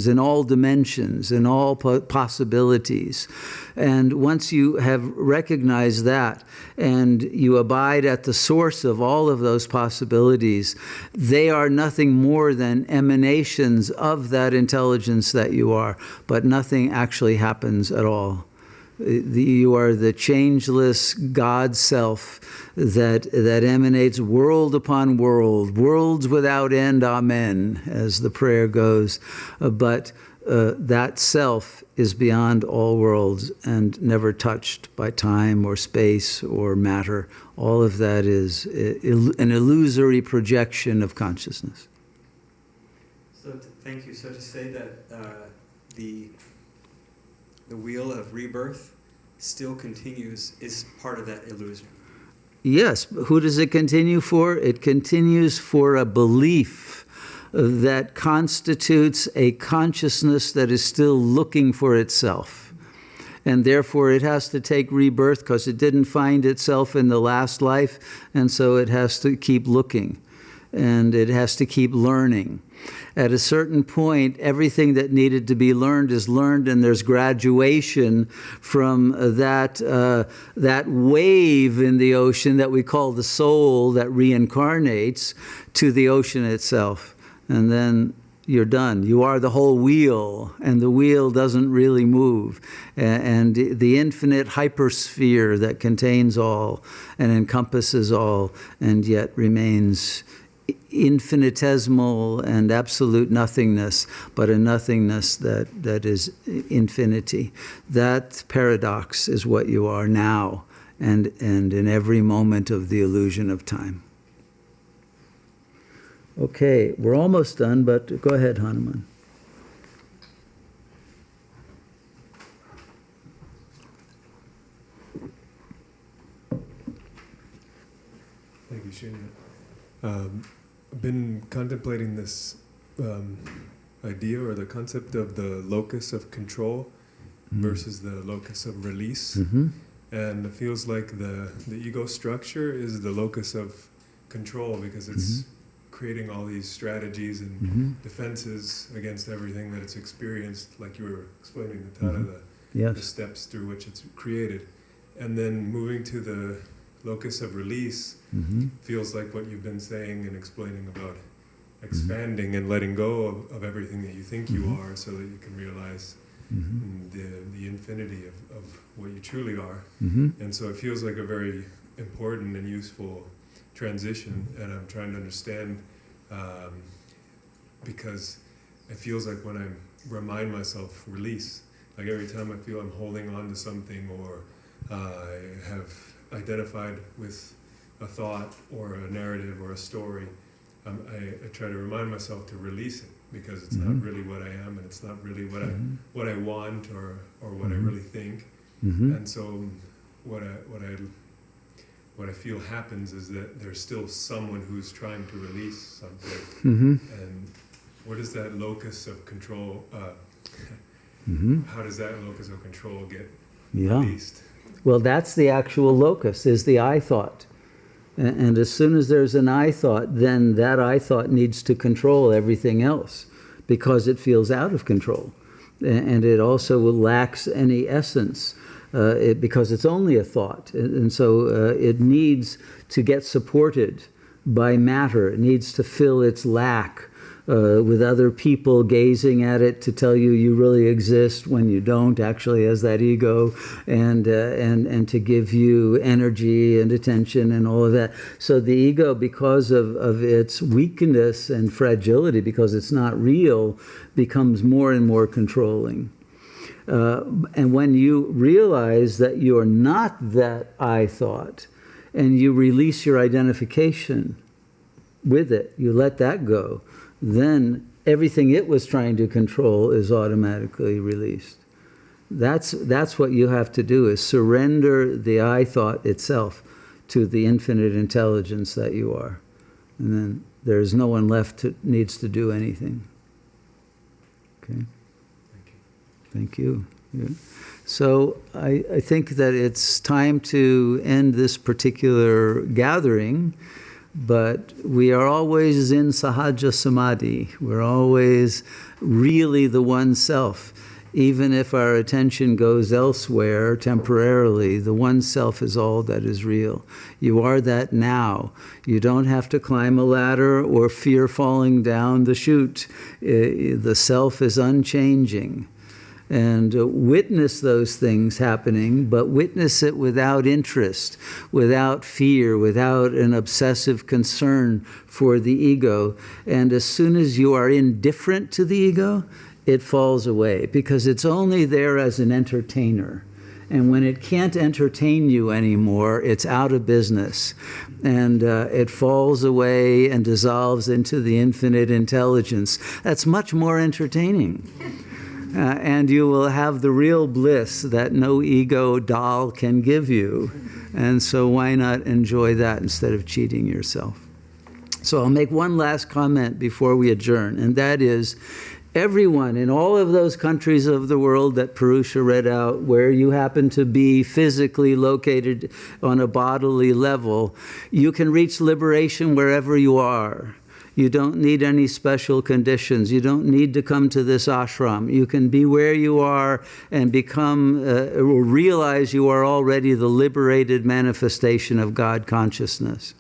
in all dimensions, in all possibilities. And once you have recognized that and you abide at the source of all of those possibilities, they are nothing more than emanations of that intelligence that you are, but nothing actually happens at all. You are the changeless God self that emanates world upon world, worlds without end, amen, as the prayer goes. But that self is beyond all worlds and never touched by time or space or matter. All of that is an illusory projection of consciousness. Thank you. So to say that the wheel of rebirth still continues is part of that illusion. Yes. Who does it continue for? It continues for a belief that constitutes a consciousness that is still looking for itself. And therefore it has to take rebirth because it didn't find itself in the last life, and so it has to keep looking. and it has to keep learning. At a certain point, everything that needed to be learned is learned, and there's graduation from that wave in the ocean that we call the soul that reincarnates to the ocean itself. And then you're done. You are the whole wheel, and the wheel doesn't really move. And the infinite hypersphere that contains all and encompasses all, and yet remains infinitesimal and absolute nothingness, but a nothingness that is infinity. That paradox is what you are now, and in every moment of the illusion of time. Okay, we're almost done, but go ahead, Hanuman. Thank you, Shunya. I've been contemplating this idea or the concept of the locus of control versus the locus of release. And it feels like the ego structure is the locus of control because it's creating all these strategies and defenses against everything that it's experienced, like you were explaining the Tara, the steps through which it's created. And then moving to the locus of release feels like what you've been saying and explaining about expanding and letting go of everything that you think you are, so that you can realize the infinity of what you truly are. And so it feels like a very important and useful transition, and I'm trying to understand because it feels like when I remind myself release, like every time I feel I'm holding on to something or I have identified with a thought or a narrative or a story, I try to remind myself to release it, because it's not really what I am, and it's not really what I want or what I really think. And so what I feel happens is that there's still someone who's trying to release something. And what is that locus of control? How does that locus of control get released? Well, that's the actual locus, is the I thought. And as soon as there's an I thought, then that I thought needs to control everything else, because it feels out of control. And it also lacks any essence, because it's only a thought. And so it needs to get supported by matter. It needs to fill its lack with other people gazing at it to tell you you really exist when you don't actually, as that ego, and to give you energy and attention and all of that. So the ego, because of its weakness and fragility, because it's not real, becomes more and more controlling. And when you realize that you're not that I thought, and you release your identification with it, you let that go, then everything it was trying to control is automatically released. That's what you have to do, is surrender the I thought itself to the infinite intelligence that you are. And then there's no one left that needs to do anything. Okay? Thank you. Yeah. So I think that it's time to end this particular gathering. But we are always in sahaja samadhi. We're always really the one self. Even if our attention goes elsewhere temporarily, the one self is all that is real. You are that now. You don't have to climb a ladder or fear falling down the chute. The self is unchanging. And witness those things happening, but witness it without interest, without fear, without an obsessive concern for the ego. And as soon as you are indifferent to the ego, it falls away, because it's only there as an entertainer. And when it can't entertain you anymore, it's out of business. And it falls away and dissolves into the infinite intelligence. That's much more entertaining. And you will have the real bliss that no ego doll can give you. And so why not enjoy that instead of cheating yourself? So I'll make one last comment before we adjourn, and that is, everyone in all of those countries of the world that Purusha read out, where you happen to be physically located on a bodily level, you can reach liberation wherever you are. You don't need any special conditions. You don't need to come to this ashram. You can be where you are and become, or realize you are already the liberated manifestation of God consciousness.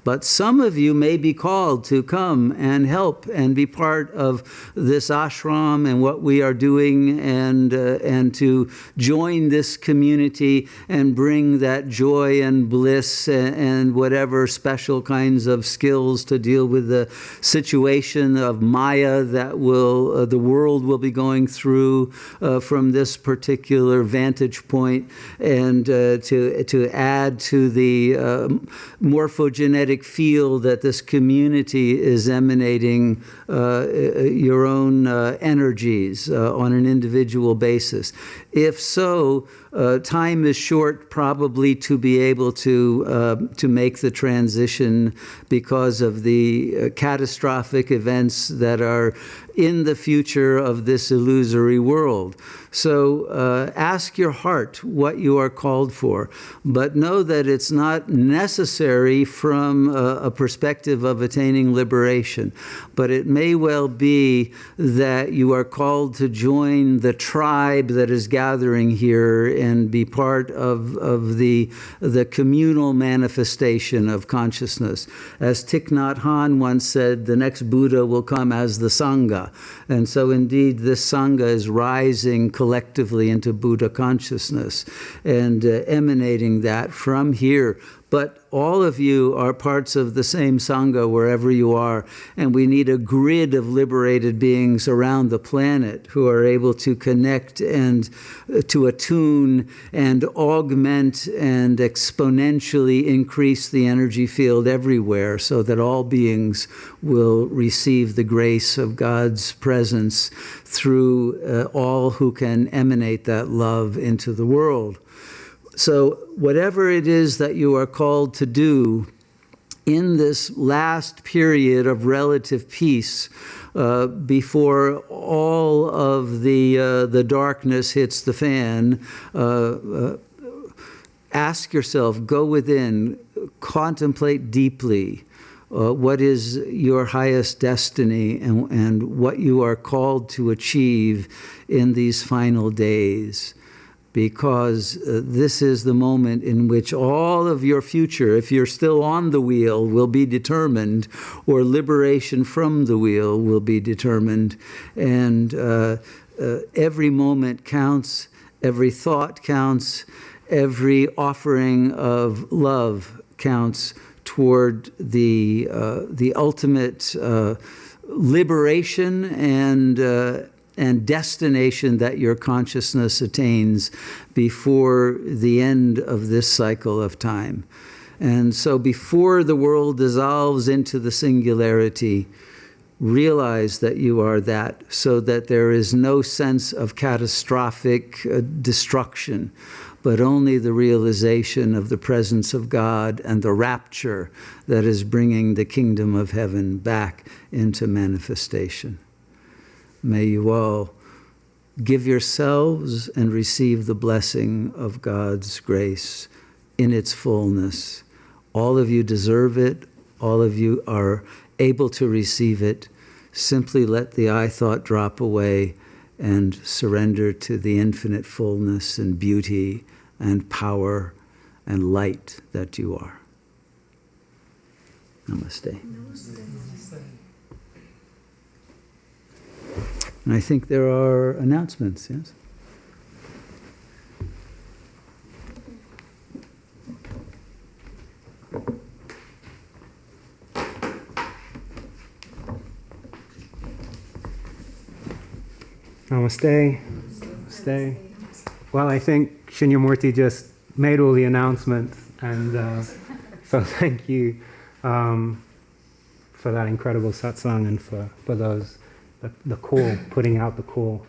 But some of you may be called to come and help and be part of this ashram and what we are doing, and to join this community and bring that joy and bliss and whatever special kinds of skills to deal with the situation of Maya that will the world will be going through from this particular vantage point, and to add to the morphogenetic field that this community is emanating your own energies on an individual basis. If so, time is short probably to be able to make the transition because of the catastrophic events that are in the future of this illusory world. So ask your heart what you are called for, but know that it's not necessary from a perspective of attaining liberation. But it may well be that you are called to join the tribe that is gathering here and be part of the communal manifestation of consciousness. As Thich Nhat Hanh once said, the next Buddha will come as the Sangha. And so indeed this Sangha is rising collectively into Buddha consciousness and emanating that from here. But all of you are parts of the same Sangha wherever you are, and we need a grid of liberated beings around the planet who are able to connect and to attune and augment and exponentially increase the energy field everywhere, so that all beings will receive the grace of God's presence through all who can emanate that love into the world. So whatever it is that you are called to do in this last period of relative peace, before all of the darkness hits the fan, ask yourself, go within, contemplate deeply what is your highest destiny and what you are called to achieve in these final days. Because this is the moment in which all of your future, if you're still on the wheel, will be determined, or liberation from the wheel will be determined. And every moment counts, every thought counts, every offering of love counts toward the ultimate liberation and destination that your consciousness attains before the end of this cycle of time. And so before the world dissolves into the singularity, realize that you are that, so that there is no sense of catastrophic destruction, but only the realization of the presence of God and the rapture that is bringing the kingdom of heaven back into manifestation. May you all give yourselves and receive the blessing of God's grace in its fullness. All of you deserve it. All of you are able to receive it. Simply let the I thought drop away and surrender to the infinite fullness and beauty and power and light that you are. Namaste. Namaste. And I think there are announcements, yes? Namaste. Namaste. Well, I think Shunyamurti just made all the announcements, and so thank you for that incredible satsang and for those. The call, putting out the call.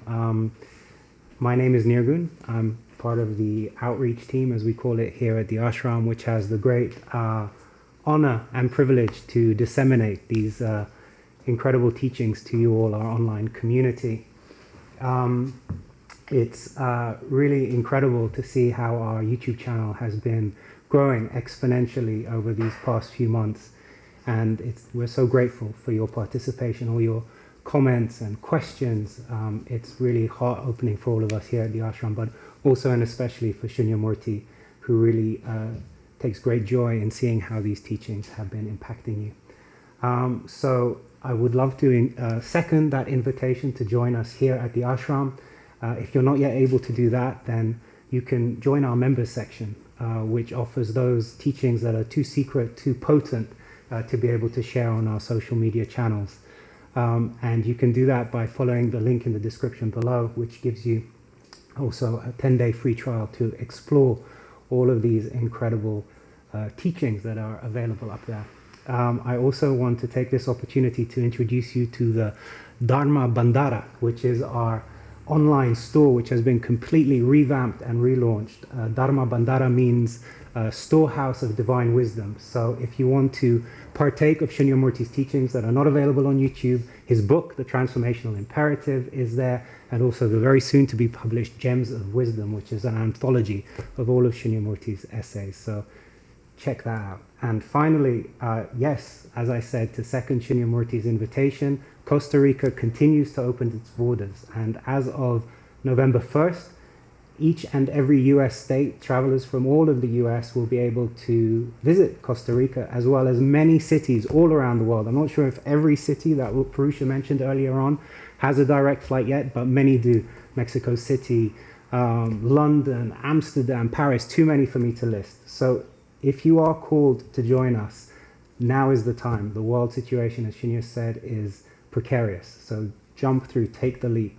My name is Nirgun. I'm part of the outreach team, as we call it here at the ashram, which has the great honor and privilege to disseminate these incredible teachings to you all, our online community. It's really incredible to see how our YouTube channel has been growing exponentially over these past few months. And we're so grateful for your participation, all your comments and questions. It's really heart-opening for all of us here at the ashram, but also and especially for Shunyamurti, who really takes great joy in seeing how these teachings have been impacting you. So I would love to second that invitation to join us here at the ashram. If you're not yet able to do that, then you can join our members section, which offers those teachings that are too secret, too potent to be able to share on our social media channels. And you can do that by following the link in the description below, which gives you also a 10-day free trial to explore all of these incredible teachings that are available up there. I also want to take this opportunity to introduce you to the DHARMA BANDHARA, which is our online store, which has been completely revamped and relaunched. DHARMA BANDHARA means storehouse of divine wisdom. So if you want to partake of Shunyamurti's teachings that are not available on YouTube, his book, The Transformational Imperative, is there, and also the very soon to be published Gems of Wisdom, which is an anthology of all of Shunyamurti's essays. So check that out. And finally, yes, as I said, to second Shunyamurti's invitation, Costa Rica continues to open its borders. And as of November 1st, each and every US state, travelers from all of the US will be able to visit Costa Rica, as well as many cities all around the world. I'm not sure if every city that Purusha mentioned earlier on has a direct flight yet, but many do. Mexico City, London, Amsterdam, Paris, too many for me to list. So if you are called to join us, now is the time. The world situation, as Shunya said, is precarious. So jump through, take the leap.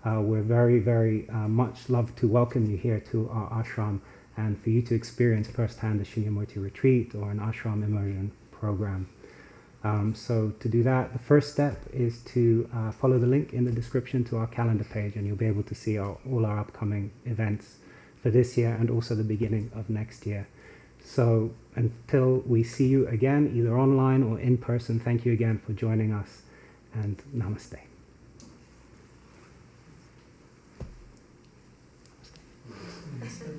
We're very, very much love to welcome you here to our ashram and for you to experience firsthand a Shunyamurti retreat or an ashram immersion program. So to do that, the first step is to follow the link in the description to our calendar page, and you'll be able to see all our upcoming events for this year and also the beginning of next year. So until we see you again, either online or in person, thank you again for joining us, and namaste. Namaste.